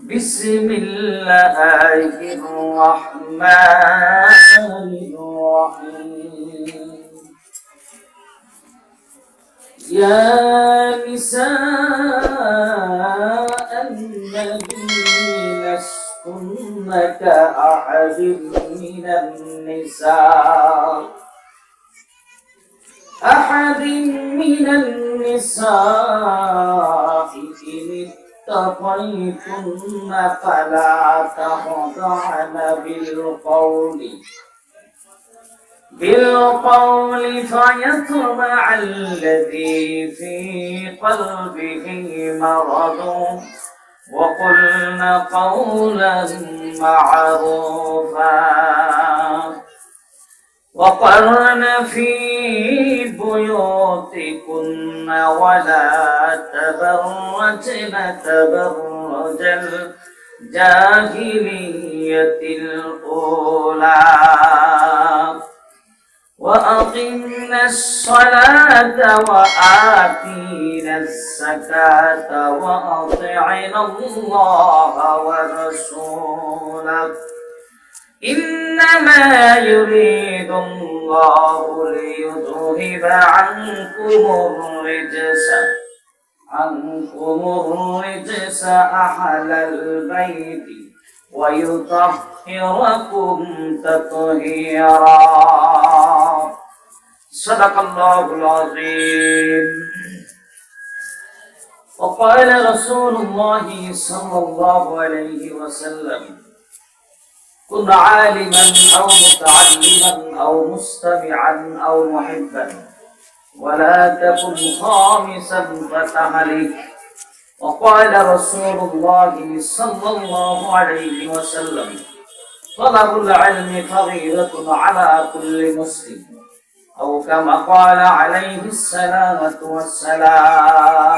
بسم الله الرحمن الرحيم. يا نساء النبي لستن كأحد من النساء إن اتقيتن فلا تخضعن بالقول فيطمع الذي في قلبه مرض وقلن قولا معروفا وقرن في بيوتكن ولا تبرجن تبرج الجاهلية الأولى وأقمنا الصلاة وآتينا الزكاة وأطعنا الله ورسوله إنما يريد الله ليذهب عنكم الرجس أهل البيت ويطهركم تطهيرا. صدق الله العظيم. وقال رسول الله صلى الله عليه وسلم: كن عالما أو متعلما أو مستمعا أو محبا ولا تكن خامسا فتهلك. وقال رسول الله صلى الله عليه وسلم: طلب العلم فريضة على كل مسلم، أو كما قال عليه الصلاة والسلام.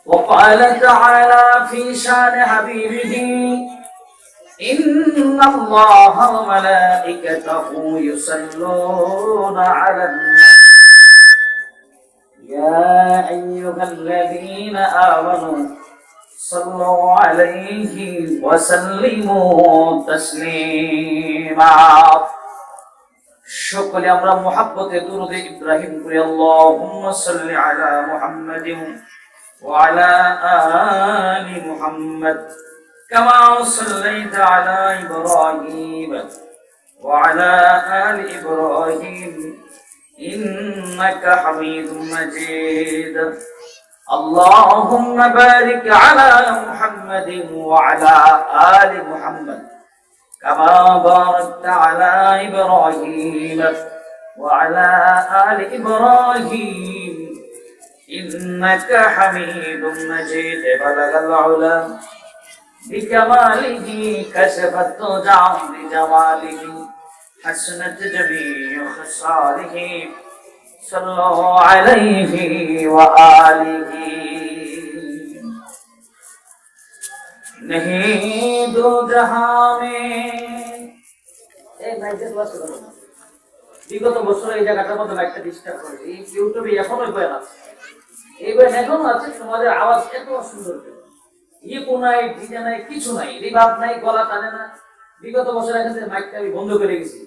وقال تعالى في شان حبيبه: إن الله وملائكته يصلون على النبي يا أيها الذين آمنوا صلوا عليه وسلموا تسليما. সকলে আমরা মুহাব্বতে দুরূদে ইব্রাহিম করি। আল্লাহুম্মা সাল্লি আলা মুহাম্মাদিন وعلى آل محمد كما صليت على إبراهيم وعلى آل إبراهيم إنك حميد مجيد. اللهم بارك على محمد وعلى آل محمد كما باركت على إبراهيم وعلى آل إبراهيم إنك حميد مجيد. بلغ العلا بكماله كشف الدجى بجماله حسنت جميع خصاله صلوا عليه وآله. नहीं दो जहां में বিগত বছর এই জায়গাটার মধ্যে একটা ডিস্টার্ব করেছে। এই ইউটিউবে এখনো বয়ান আছে, এই বয়ান এখনো আছে। তোমাদের আওয়াজ এত সুন্দর, নাই ডিজে নাই, কিছু নাই, রিভার্ব নাই, গলা টানে না। বিগত বছর এখান থেকে মাইকটা আমি বন্ধ করে গেছি,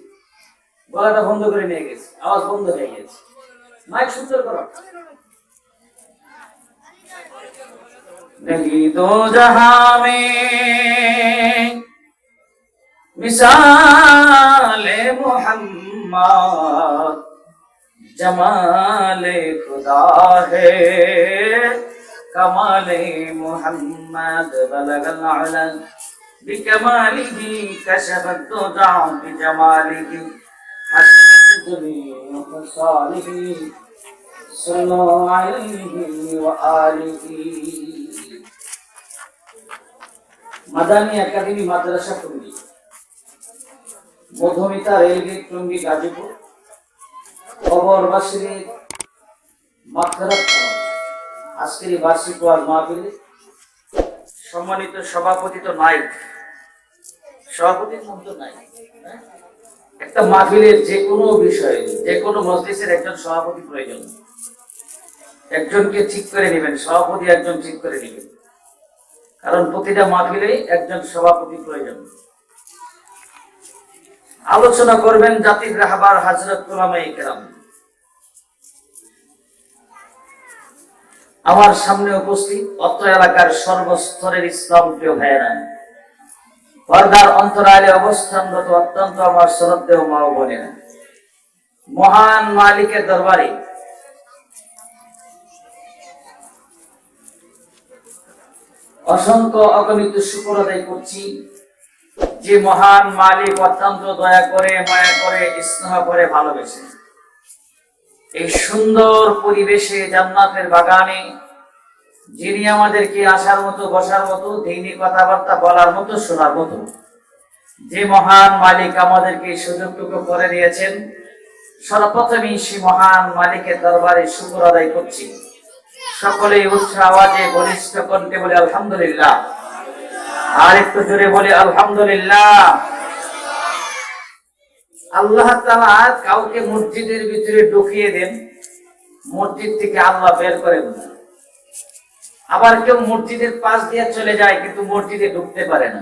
গলাটা বন্ধ করে নিয়ে গেছি, আওয়াজ বন্ধ হয়ে গেছে। মাইক সুন্দর করো। नहीं दो जहां में मिसाल मोहम्मद जमाले खुदा है कमाले मोहम्मद बलगल अला बिकमालिही कशफत दुजा बिजमालिही हसनत जमीअ खसालिही सल्लल्लाहु अलैहि व आलिहि। মাদানী একাডেমি মাদ্রাসা টঙ্গী, মধুমিতা রেলগেট টঙ্গী গাজীপুর, খবরবাসীর মাগফিরাত আজকের বার্ষিক ওয়াজ মাহফিলে সম্মানিত সভাপতি তো নাই, সভাপতির নাম তো নাই। একটা মাহফিলের যে কোনো বিষয়ে, যে কোনো মজলিসের একজন সভাপতি প্রয়োজন। একজনকে ঠিক করে নেবেন, সভাপতি একজন ঠিক করে নেবেন। কারণ প্রতিটা মাহফিলে একজন সভাপতি প্রয়োজন। আলোচনা করবেন জাতির রাহবার হযরত উলামায়ে কেরাম। আমার সামনে উপস্থিত অত্র এলাকার সর্বস্তরের ইসলাম প্রিয় ভাইয়েরা, পর্দার অন্তরালে অবস্থানরত অত্যন্ত আমার শ্রদ্ধেয় মা ও বোনেরা, মহান মালিকের দরবারে অসংখ্য অগণিত শুকর আদায় করছি, যে মহান মালিক অত্যন্ত দয়া করে, মায়া করে, স্নেহ করে, ভালোবেসে এই সুন্দর পরিবেশে জান্নাতের বাগানে যিনি আমাদেরকে আসার মতো, বসার মতো, দ্বীনি কথাবার্তা বলার মতো, শোনার মতো যে মহান মালিক আমাদেরকে সুযোগটুকু করে দিয়েছেন, সর্বপ্রথমে সেই মহান মালিকের দরবারে শুকর আদায় করছি। সকলেই উচ্চ আওয়াজে বলিষ্ঠ কণ্ঠে বলে আলহামদুলিল্লাহ। আর একটু জোরে বলে আলহামদুলিল্লাহ। আল্লাহ তাআলা কাউকে মসজিদের ভিতরে ঢুকিয়ে দেন, মসজিদ থেকে আল্লাহ বের করে দেন। আবার কেউ মসজিদের পাশ দিয়ে চলে যায়, কিন্তু মসজিদে ঢুকতে পারে না।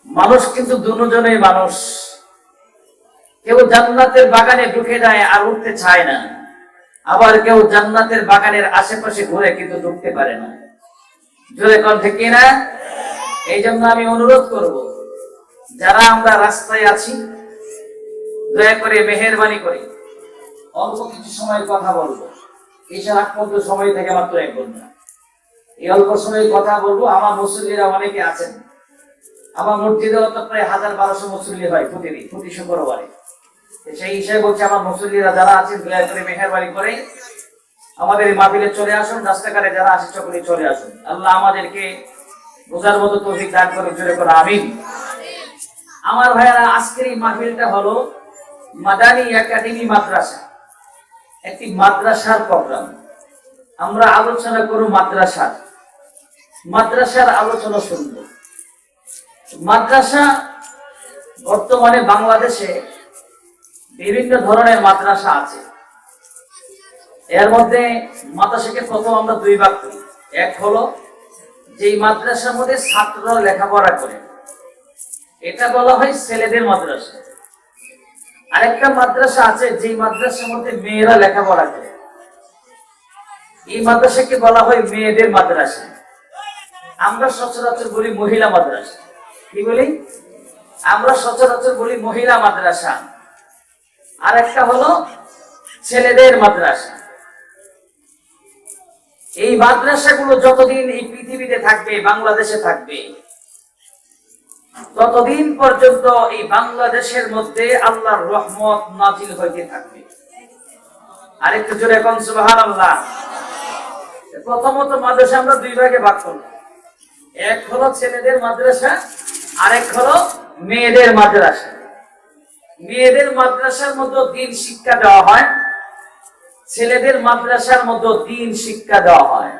মানুষ কিন্তু দুজনেই মানুষ। কেউ জান্নাতের বাগানে ঢুকে যায় আর উঠতে চায় না, আবার কেউ জান্নাতের বাগানের আশেপাশে ঘুরে কিন্তু ঢুকতে পারে না। জোরে কোন ঠিক কিনা? এই জন্য আমি অনুরোধ করব, যারা আমরা রাস্তায় আছি, দয়া করে মেহেরবানি করে অল্প কিছু সময় কথা বলবো। ঈশার আগ পর্যন্ত সময় থেকে মাত্র 1 ঘন্টা। এই অল্প সময় কথা বলবো। আমার মুসল্লিরা অনেকে আছেন, আমার মসজিদে প্রায় 1000-1200 মুসল্লি হয় প্রতিদিন, প্রতি শুক্রবারে। সেই হিসাবে বলছি, আমার মুসল্লিরা যারা আছেন দয়া করে মেহেরবানি করে আমাদের এই মাহফিলে চলে আসুন। রাস্তাঘাটে যারা আসে সকলে চলে আসুন। আল্লাহ আমাদেরকে বোঝার মতো তৌফিক দান করে, জোরে করে আমিন। আমার ভাইয়েরা, আজকের এই মাহফিলটা হলো মাদানী একাডেমি মাদ্রাসা, একটি মাদ্রাসার প্রোগ্রাম। আমরা আলোচনা করব মাদ্রাসার আলোচনা শুনব। মাদ্রাসা বর্তমানে বাংলাদেশে বিভিন্ন ধরনের মাদ্রাসা আছে। এর মধ্যে মাদ্রাসাকে প্রথম আমরা 2 ভাগ করি। এক হলো যেই মাদ্রাসার মধ্যে ছাত্ররা লেখাপড়া করে, এটা বলা হয় ছেলেদের মাদ্রাসা। আরেকটা মাদ্রাসা আছে যেই মাদ্রাসার মধ্যে মেয়েরা লেখাপড়া করে, এই মাদ্রাসাকে বলা হয় মেয়েদের মাদ্রাসা। আমরা সচরাচর বলি মহিলা মাদ্রাসা। কি বলি? আমরা সচরাচর বলি মহিলা মাদ্রাসা। আর একটা হলো ছেলেদের মাদ্রাসা। এই মাদ্রাসাগুলো যতদিন এই পৃথিবীতে থাকবে, বাংলাদেশে থাকবে, ততদিন পর্যন্ত এই বাংলাদেশের মধ্যে আল্লাহর রহমত নাজিল হইতে থাকবে। আরেকটু জোরে কোন সুবহানাল্লাহ। প্রথমত মাদ্রাসা আমরা 2 ভাগে ভাগ করব। এক হলো ছেলেদের মাদ্রাসা, আরেক হলো মেয়েদের মাদ্রাসা। মেয়েদের মাদ্রাসার মধ্যে দ্বীন শিক্ষা দেওয়া হয়, ছেলেদের মাদ্রাসার মধ্যে দ্বীন শিক্ষা দেওয়া হয়।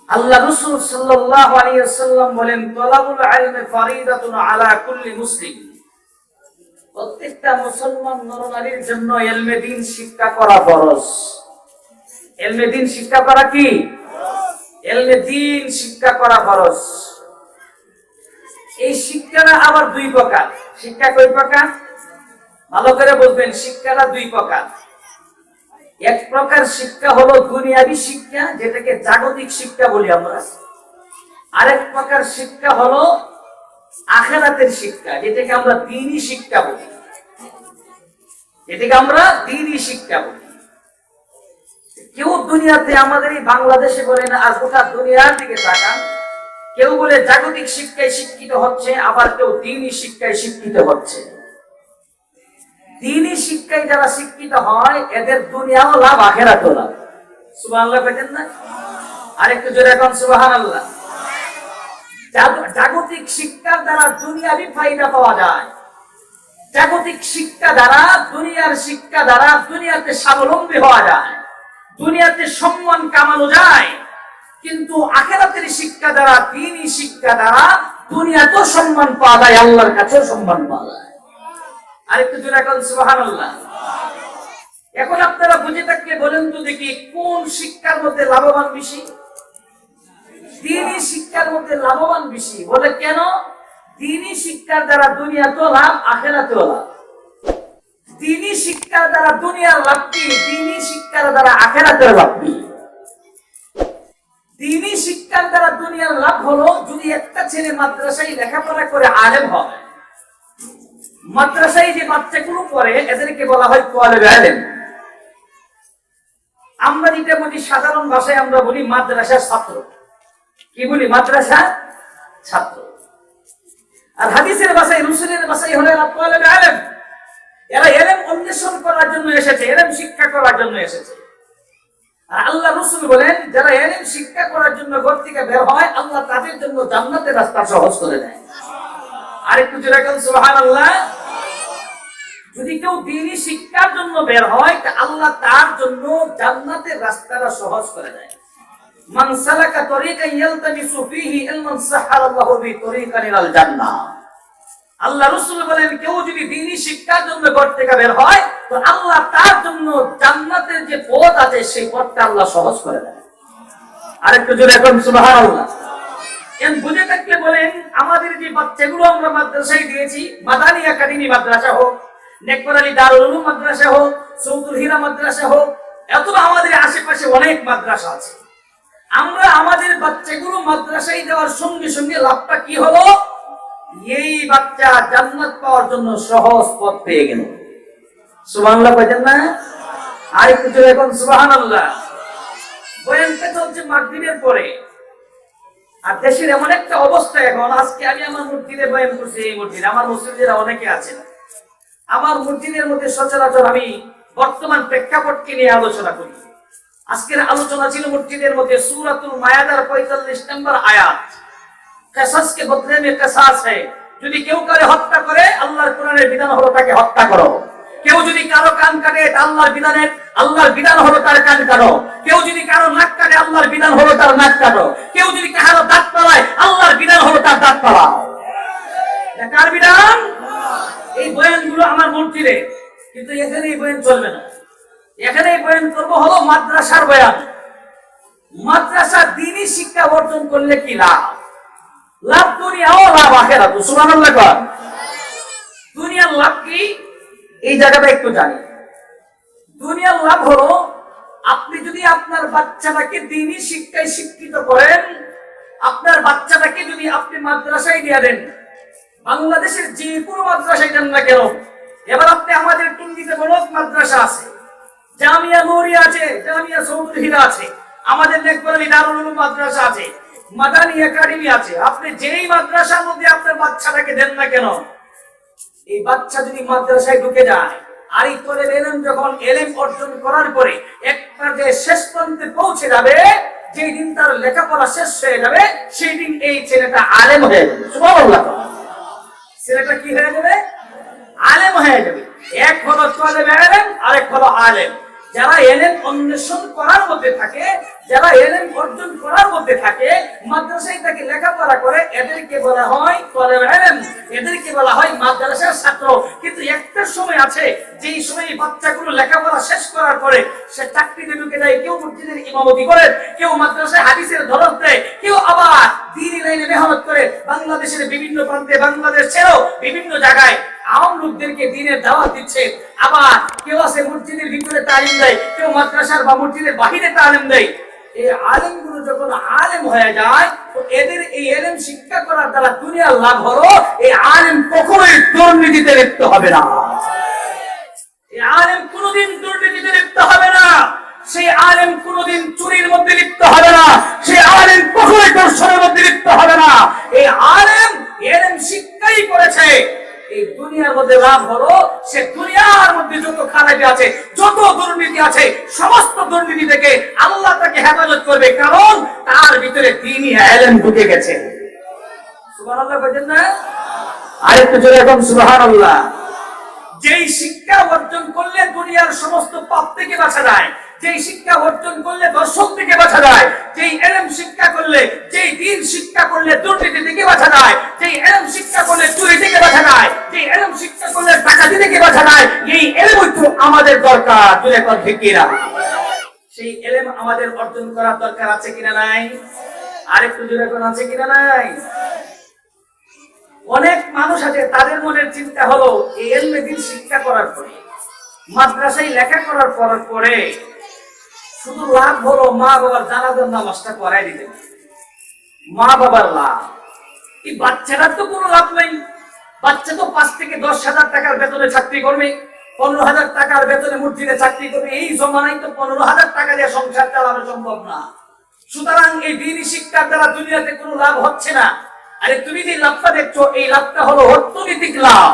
আল্লাহ রাসূল সাল্লাল্লাহু আলাইহি ওয়াসাল্লাম বলেন, তালাবুল ইলমি ফারিদাতুন আলা কুল্লি মুসলিম। প্রত্যেকটা মুসলমান নরনারীর জন্য ইলমে দ্বীন শিক্ষা করা ফরজ। ইলমে দ্বীন শিক্ষা করা কি? ইলমে দ্বীন শিক্ষা করা ফরজ। এই শিক্ষাটা আবার 2 প্রকার। শিক্ষা কয় প্রকার? ভালো করে বুঝবেন, শিক্ষাটা 2 প্রকার। এক প্রকার শিক্ষা হলো দুনিয়াবী শিক্ষা, যেটাকে জাগতিক শিক্ষা বলি আমরা। আরেক প্রকার শিক্ষা হলো আখিরাতের শিক্ষা, যেটাকে আমরা দ্বীনি শিক্ষা বলি। কেউ দুনিয়াতে, আমাদের এই বাংলাদেশে বলেন আর গোটা দুনিয়ার দিকে তাকান, কেউ বলে জাগতিক শিক্ষায় শিক্ষিত হচ্ছে, আবার কেউ দ্বীনি শিক্ষায় শিক্ষিত হচ্ছে। দ্বীনি শিক্ষায় যারা শিক্ষিত হয়, এদের দুনিয়াও লাভ, আখিরাতও লাভ। সুবহানাল্লাহ বলেন না? আরেকটু জোরে এখন সুবহানাল্লাহ। জাগতিক শিক্ষার দ্বারা দুনিয়াবি ফায়দা পাওয়া যায়। জাগতিক শিক্ষা দ্বারা, দুনিয়ার শিক্ষা দ্বারা দুনিয়াতে স্বাবলম্বী হওয়া যায়, দুনিয়াতে সম্মান কামানো যায়। কিন্তু আখিরাতের শিক্ষা দ্বারা, দ্বীনি শিক্ষা দ্বারা দুনিয়াতেও সম্মান পাওয়া যায়, আল্লাহর কাছেও সম্মান পাওয়া যায়। আরেকটু জোরে এখন সুবহানাল্লাহ। এখন আপনারা বুঝে থাকলে বলেন তো দেখি, কোন শিক্ষার মধ্যে লাভবান বেশি? দ্বীনি শিক্ষার মধ্যে লাভবান বেশি। বলে কেন? দ্বীনি শিক্ষার দ্বারা দুনিয়াতেও লাভ, আখিরাতেও লাভ। দ্বীনি শিক্ষার দ্বারা দুনিয়ার লাভ কি? দ্বীনি শিক্ষার দ্বারা আখিরাতের লাভ কি? দ্বীনি শিক্ষার দ্বারা দুনিয়ার লাভ হলো যদি একটা ছেলে মাদ্রাসায় লেখাপড়া করে আলেম হয়। মাদ্রাসায় যে বাচ্চাগুলো পড়ে এদেরকে বলা হয় তালেবে ইলম। আমরা যেটা বলি সাধারণ ভাষায় আমরা বলি মাদ্রাসার ছাত্র। কি বলি? মাদ্রাসা ছাত্র। আর হাদিসের ভাষায়, রাসূলের ভাষায় হলো তালেবে ইলম। এরা ইলম অন্বেষণ করার জন্য এসেছে, ইলম শিক্ষা করার জন্য এসেছে। আর আল্লাহ রাসূল বলেন যারা ইলম শিক্ষা করার জন্য ঘর থেকে বের হয় আল্লাহ তাদের জন্য জান্নাতের রাস্তা সহজ করে দেয়। আরেকটু জোরে বলেন সুবহানাল্লাহ। যদি কেউ দ্বীনি শিক্ষার জন্য বের হয় আল্লাহ তার জন্য জান্নাতের রাস্তাটা সহজ করে দেয়। মান সালাকা তরিকান ইয়ালতামিসু ফীহি ইলমান সাহারাল্লাহু বিহি তরিকান ইলাল জান্নাহ। আল্লাহ রাসূল বলেন কেউ যদি দ্বীনি শিক্ষার জন্য ঘর থেকে বের হয় তো আল্লাহ তার জন্য জান্নাতের যে পথ আছে সেই পথটা আল্লাহ সহজ করে দেয়। আরেকটু জোরে বলেন সুবহানাল্লাহ। এন বুঝে থাকলে বলেন আমাদের যে বাচ্চাগুলো আমরা মাদ্রাসায় দিয়েছি, মাদানী একাডেমি মাদ্রাসা হোক, নেকবর আলী দারুল উলুম মাদ্রাসা হোক, সৌদুল হীরা মাদ্রাসা হোক, অথবা আমাদের আশেপাশে অনেক মাদ্রাসা আছে, আমরা আমাদের বাচ্চাগুলো মাদ্রাসায় দেওয়ার সঙ্গে সঙ্গে লাভটা কি হলো? এই বাচ্চা জান্নাত পাওয়ার জন্য সহজ পথ পেয়ে গেল। সুবহানাল্লাহ বলেন না? আরেকটু জোরে বলুন সুবহানাল্লাহ। বয়ানটা চলছে মাগরিবের পরে। আর দেশের এমন একটা অবস্থা এখন, আজকে আমি আমার মসজিদে বয়ান করছি, এই মসজিদে আমার মুসলিমরা অনেকে আছেন। আমার মসজিদের মধ্যে সচরাচর আমি বর্তমান প্রেক্ষাপটকে নিয়ে আলোচনা করি। আজকের আলোচনা ছিল মসজিদের মধ্যে সূরাতুল মায়াদার 45 নম্বর আয়াত, কিসাসকে বদলে মে কিসাস है। যদি কেউ কারে হত্যা করে আল্লাহর কোরআনের বিধান হলো তাকে হত্যা করো। কেউ যদি কারো কান কাটে আল্লাহর বিধান হলো তার কান কাটো। কেউ যদি কারো নাক কাটে আল্লাহর বিধান হলো তার নাক কাটো। কেউ যদি কারো দাঁত পালায় আল্লাহর বিধান হলো তার দাঁত পালাও। এটা কার বিধান? এই বয়ানগুলো আমার মসজিদে, কিন্তু এখানে এই বয়ান চলবে না। এখানে এই বয়ান করবো হলো মাদ্রাসার বয়ান। মাদ্রাসা দ্বীনি শিক্ষা অর্জন করলে কি লাভ? লাভ দুনিয়াও লাভ আখিরাত। সুবহানাল্লাহ। দুনিয়ার লাভ কি এই জায়গাটা একটু জানি। দুনিয়ার লাভ হলো আপনি যদি আপনার বাচ্চাটাকে দ্বীনি শিক্ষায় শিক্ষিত করেন, আপনার বাচ্চাটাকে যদি আপনি মাদ্রাসায় দিয়ে দেন, বাংলাদেশের যে কোনো মাদ্রাসায় দেন না কেন, এবার আপনি আমাদের টুঙ্গিতে বড় মাদ্রাসা আছে, জামিয়া নূরিয়া আছে, জামিয়া সৌদুল হীরা আছে, আমাদের নেকবর আলী দারুল উলুম মাদ্রাসা আছে, মাদানী একাডেমি আছে। আপনি যেই মাদ্রাসার মধ্যে আপনার বাচ্চাটাকে দেন না কেন, এই বাচ্চা যদি মাদ্রাসায় ঢুকে যায় আর এই করে এলেম যখন এলেম অর্জন করার পরে একটা যে শেষ প্রান্তে পৌঁছে যাবে, যেই দিন তার লেখাপড়া শেষ হয়ে যাবে সেই দিন এই ছেলেটা আলেম হয়ে যাবে। সুবহানাল্লাহ। ছেলেটা কি হয়ে যাবে? আলেম হয়ে যাবে। এক হলো তালেবে ইলম, আরেক হলো আলেম। যারা এলেম অন্বেষণ করার মধ্যে থাকে, যারা এলেম অর্জন করার মধ্যে থাকে, মাদ্রাসায় থেকে লেখাপড়া করে, এদেরকে বলা হয় তালেবে ইলম, এদেরকে বলা হয় মাদ্রাসার ছাত্র। কিন্তু একটা সময় আছে যেই সময় বাচ্চাগুলো লেখাপড়া শেষ করার পরে সে চাকরিতে ঢুকে যায়। কেউ মসজিদের ইমামতি করে, কেউ মাদ্রাসায় হাদিসের দরস দেয়, কেউ আবার দ্বীনি লাইনে মেহনত করে। বাংলাদেশের বিভিন্ন প্রান্তে, বাংলাদেশ ছেড়েও বিভিন্ন জায়গায় আওয়াম লোকদেরকে দ্বীনের দাওয়াত দিচ্ছে। আবার কেউ আছে মসজিদের ভিতরে তালিম দেয়, কেউ মাদ্রাসার বা মসজিদের বাহিরে তালিম দেয়। এই আলেমগুলো যখন আলেম হয়ে যায় তো এদের এই এলেম শিক্ষা করার দ্বারা দুনিয়ার লাভ হলো এই আলেম কখনোই দুর্নীতিতে লিপ্ত হবে না। এই আলেম কোনোদিন দুর্নীতিতে লিপ্ত হবে না। সেই আলেম কোনোদিন চুরির মধ্যে লিপ্ত হবে না। সেই আলেম কখনোই দর্শনের মধ্যে লিপ্ত হবে না। এই আলেম এলেম শিক্ষাই করেছে। এই দুনিয়ার মধ্যে লাভ হলো সে দুনিয়ার মধ্যে যত খারাপি আছে, যত দুর্নীতি আছে, সমস্ত দুর্নীতি থেকে আল্লাহ তাকে হেফাজত করবে, কারণ তার ভিতরে দ্বীনি ইলম ঢুকে গেছে। সুবহানাল্লাহ বলেন না? আরেকটু জোরে বলুন সুবহানাল্লাহ। যেই শিক্ষা অর্জন করলে দুনিয়ার সমস্ত পাপ থেকে বাঁচা যায়, যেই শিক্ষা অর্জন করলে দর্শন থেকে বাঁচা যায়, যেই ইলম শিক্ষা করলে, যেই দ্বীন শিক্ষা করলে দুর্নীতি থেকে বাঁচা যায়, যেই ইলম শিক্ষা করলে চুরি থেকে বাঁচা যায়, যেই ইলম শিক্ষা করলে ডাকাতি থেকে বাঁচা যায়, এই ইলম তো আমাদের দরকার। জোরে বল ঠিক কিনা? সেই ইলম আমাদের অর্জন করার দরকার আছে কিনা নাই? আরেকটু জোরে কোন আছে কিনা নাই? অনেক মানুষ আছে তাদের মনের চিন্তা হলো এই ইলমে দ্বীন শিক্ষা করার পরে, মাদ্রাসায় লেখা করার পরে শুধু লাভ হলো মা বাবার জানাজার নামাজটা করাই দিতে, মা বাবার লাভ। এই বাচ্চাটার তো কোনো লাভ নাই। বাচ্চা তো 5 থেকে 10,000 টাকার বেতনে চাকরি করবে, 15,000 টাকার বেতনে মসজিদে চাকরি করবে। এই জমানায় তো 15,000 টাকা দিয়ে সংসার চালানো সম্ভব না। সুতরাং এই দ্বীনি শিক্ষার দ্বারা দুনিয়াতে কোনো লাভ হচ্ছে না। আরে তুমি যে লাভটা দেখছো, এই লাভটা হলো অর্থনৈতিক লাভ,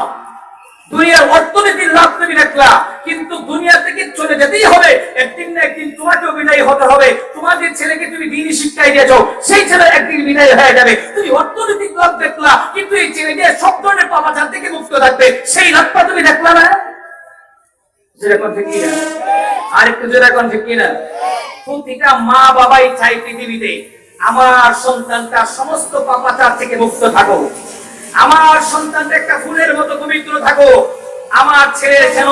দুনিয়ার অর্থনীতির লাভ তুমি দেখলা, কিন্তু দুনিয়া থেকে চলে যেতেই হবে, একদিন না একদিন তোমাকেও বিদায় হতে হবে। তোমার যে ছেলেকে তুমি দ্বীনি শিক্ষায় দিয়েছো, সেই ছেলে একদিন বিদায় হয়ে যাবে। তুমি অর্থনৈতিক লাভ দেখলা, কিন্তু এই ছেলে যে সব ধরনের পাপাচার থেকে মুক্ত থাকবে, সেই লাভটা তুমি দেখলা না? যেরকম ঠিক কিনা? আরেকটু যেরকম ঠিক কিনা? প্রতিটা মা বাবাই চাই পৃথিবীতে আমার সন্তানটা সমস্ত পাপাচার থেকে মুক্ত থাকো, আমার সন্তানটা একটা ফুলের মতো পবিত্র থাকো, আমার ছেলের যেন,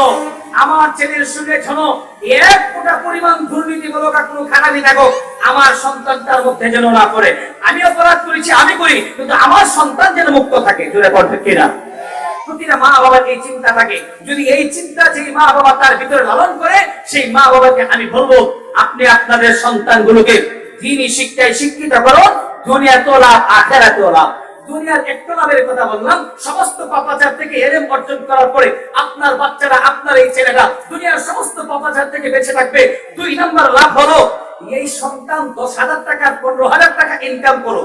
আমার ছেলের সুরে যেন এক ফোঁটা পরিমাণ দুর্নীতিমূলক কোনো খারাপই থাকো, আমার সন্তানটার মধ্যে যেন না পড়ে। আমি অপরাধ করেছি, আমি করি, কিন্তু আমার সন্তান যেন মুক্ত থাকে। জোরে পড়বে কিনা? প্রতিটা মা বাবার এই চিন্তা থাকে। যদি এই চিন্তা যেই মা বাবা তার ভিতরে লালন করে, সেই মা বাবাকে আমি বলবো, আপনি আপনাদের সন্তানগুলোকে দ্বীনি শিক্ষায় শিক্ষিত করো, দুনিয়াতেও লাভ, আখিরাতেও লাভ। দুনিয়ার একটু লাভের কথা বললাম, সমস্ত পাপাচার থেকে ইলম অর্জন করার পরে আপনার বাচ্চারা, আপনার এই ছেলেটা দুনিয়ার সমস্ত পাপাচার থেকে বেঁচে থাকবে। 2 নম্বর লাভ হলো, এই সন্তান 10,000 টাকা 15,000 টাকা ইনকাম করো।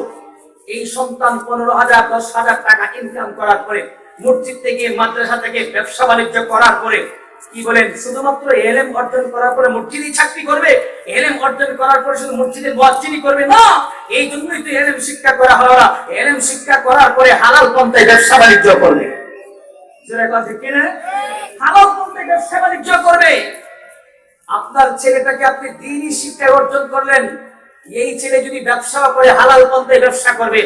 এই সন্তান 15,000 10,000 টাকা ইনকাম করার পরে, মসজিদ থেকে, মাদ্রাসা থেকে ব্যবসা বাণিজ্য করার পরে, কি বলেন, শুধুমাত্র ইলম অর্জন করার পরে মসজিদে চাকরি করবে? ইলম অর্জন করার পরে শুধু মসজিদের মুয়াজ্জিনি করবে না। এই জন্যই তো ইলম শিক্ষা করা হলো না। ইলম শিক্ষা করার পরে হালাল পন্থায় ব্যবসা বাণিজ্য করবে। যেটা কথা ঠিক না? হালাল পন্থায় ব্যবসা বাণিজ্য করবে। আপনার ছেলেটাকে আপনি দ্বীনি শিক্ষা অর্জন করলেন, এই ছেলে যদি ব্যবসা করে হালাল পন্থায় ব্যবসা করবে,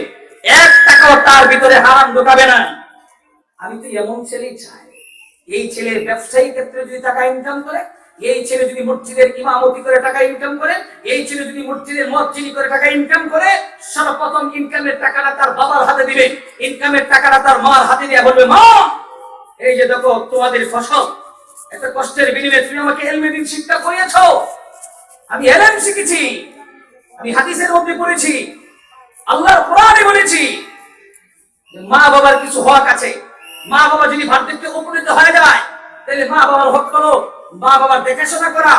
1 টাকাও তার ভিতরে হারাম ঢোকাবে না। আমি তো এমন ছেলেই চাই, এই ছেলে ব্যবসায়ী ক্ষেত্রে যদি টাকা ইনকাম করে, এই ছেলে যদি মসজিদের ইমামতি করে টাকা ইনকাম করে, এই ছেলে যদি মসজিদের মুয়াজ্জিনি করে টাকা ইনকাম করে, সর্বপ্রথম ইনকামের টাকাটা তার বাবার হাতে দিবে, ইনকামের টাকাটা তার মার হাতে দিয়ে বলবে, মা এই যে দেখো তোমাদের ফসল, এত কষ্টের বিনিময়ে তুমি আমাকে ইলমে দ্বীন শিক্ষা করিয়েছো, আমি ইলম শিখেছি, আমি হাদিসের মধ্যে পড়েছি, আল্লাহর কোরআনে বলেছি। মা বাবার কিছু হক আছে। মা বাবা যদি বার্ধক্যে উপনীত হয়ে যায়, তাহলে মা বাবার হক হলো মা বাবার দেখাশোনা করা।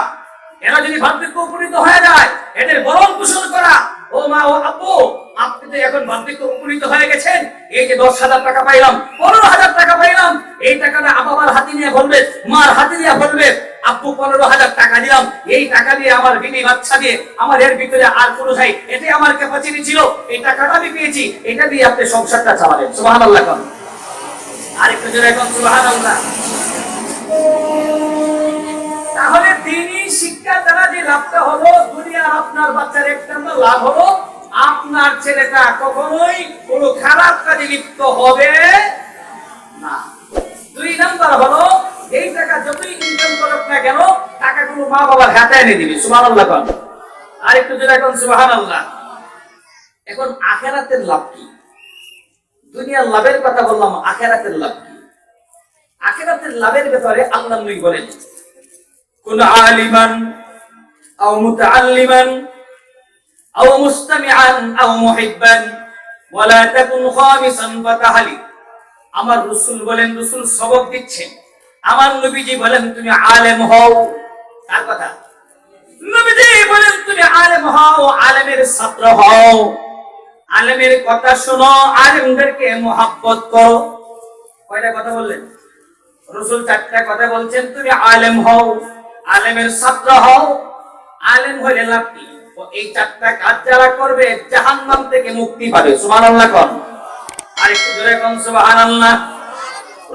এরা যদি বার্ধক্যে উপনীত হয়ে যায়, এদের ভরণ পোষণ করা। ও মা, ও আব্বু, আপনি তো এখন বার্ধক্যে উপনীত হয়ে গেছেন, এই যে 10,000 টাকা পাইলাম, 15,000 টাকা পাইলাম, এই টাকাটা বাবার হাতে নিয়ে বলবে, মার হাতে নিয়ে বলবে, আব্বু 15,000 টাকা দিলাম, এই টাকা দিয়ে আমার বিবি বাচ্চা দিয়ে আমার এর ভিতরে আর কোনো চাই, এটাই আমার ক্যাপাসিটি ছিল, এই টাকাটা আমি পেয়েছি, এটা দিয়ে আপনি সংসারটা চালাবেন। সুবহানাল্লাহ। আরেকটু জোরে এখন সুবহানাল্লাহ। তাহলে দ্বীনি শিক্ষা দ্বারা যে লাভটা হলো, দুনিয়ার আপনার বাচ্চার 1 নম্বর লাভ হলো, আপনার ছেলেটা কখনোই কোনো খারাপ কাজে লিপ্ত হবে না। 2 নম্বর হলো, এই টাকা যতই ইনকাম করুক না কেন, টাকাগুলো মা বাবার হাতে এনে দিবে। সুবহানাল্লাহ। আরেকটু জোরে এখন সুবহানাল্লাহ। এখন আখিরাতের লাভ কি? দুনিয়ার লাভের কথা বললাম, আখিরাতের লাভ কি? আখিরাতের লাভের ব্যাপারে আল্লাহ নবী বলেন, কুন আলিমান আও মুতাআল্লিমান আও মুস্তামিআন আও মুহিব্বান ওয়ালা তাকুন খামিসান ফাতাহলি। আমার রাসূল বলেন, রাসূল সবক দিচ্ছেন, আমার নবীজি বলেন তুমি আলেম হও। কার কথা? নবীজি বলেন তুমি আলেম হও, আলেমের ছাত্র হও, আলেমের কথা শোনো, আলেমদেরকে মুহাব্বত করো। কয়টা কথা বললেন? রাসূল 4টা কথা বলছেন। তুমি আলেম হও, আলেমের ছাত্র হও। আলেম হইলে লাভ কি? এই 4টা কাজ যারা করবে জাহান্নাম থেকে মুক্তি পাবে। সুবহানাল্লাহ। কোন আরেকটু জোরে কোন সুবহানাল্লাহ।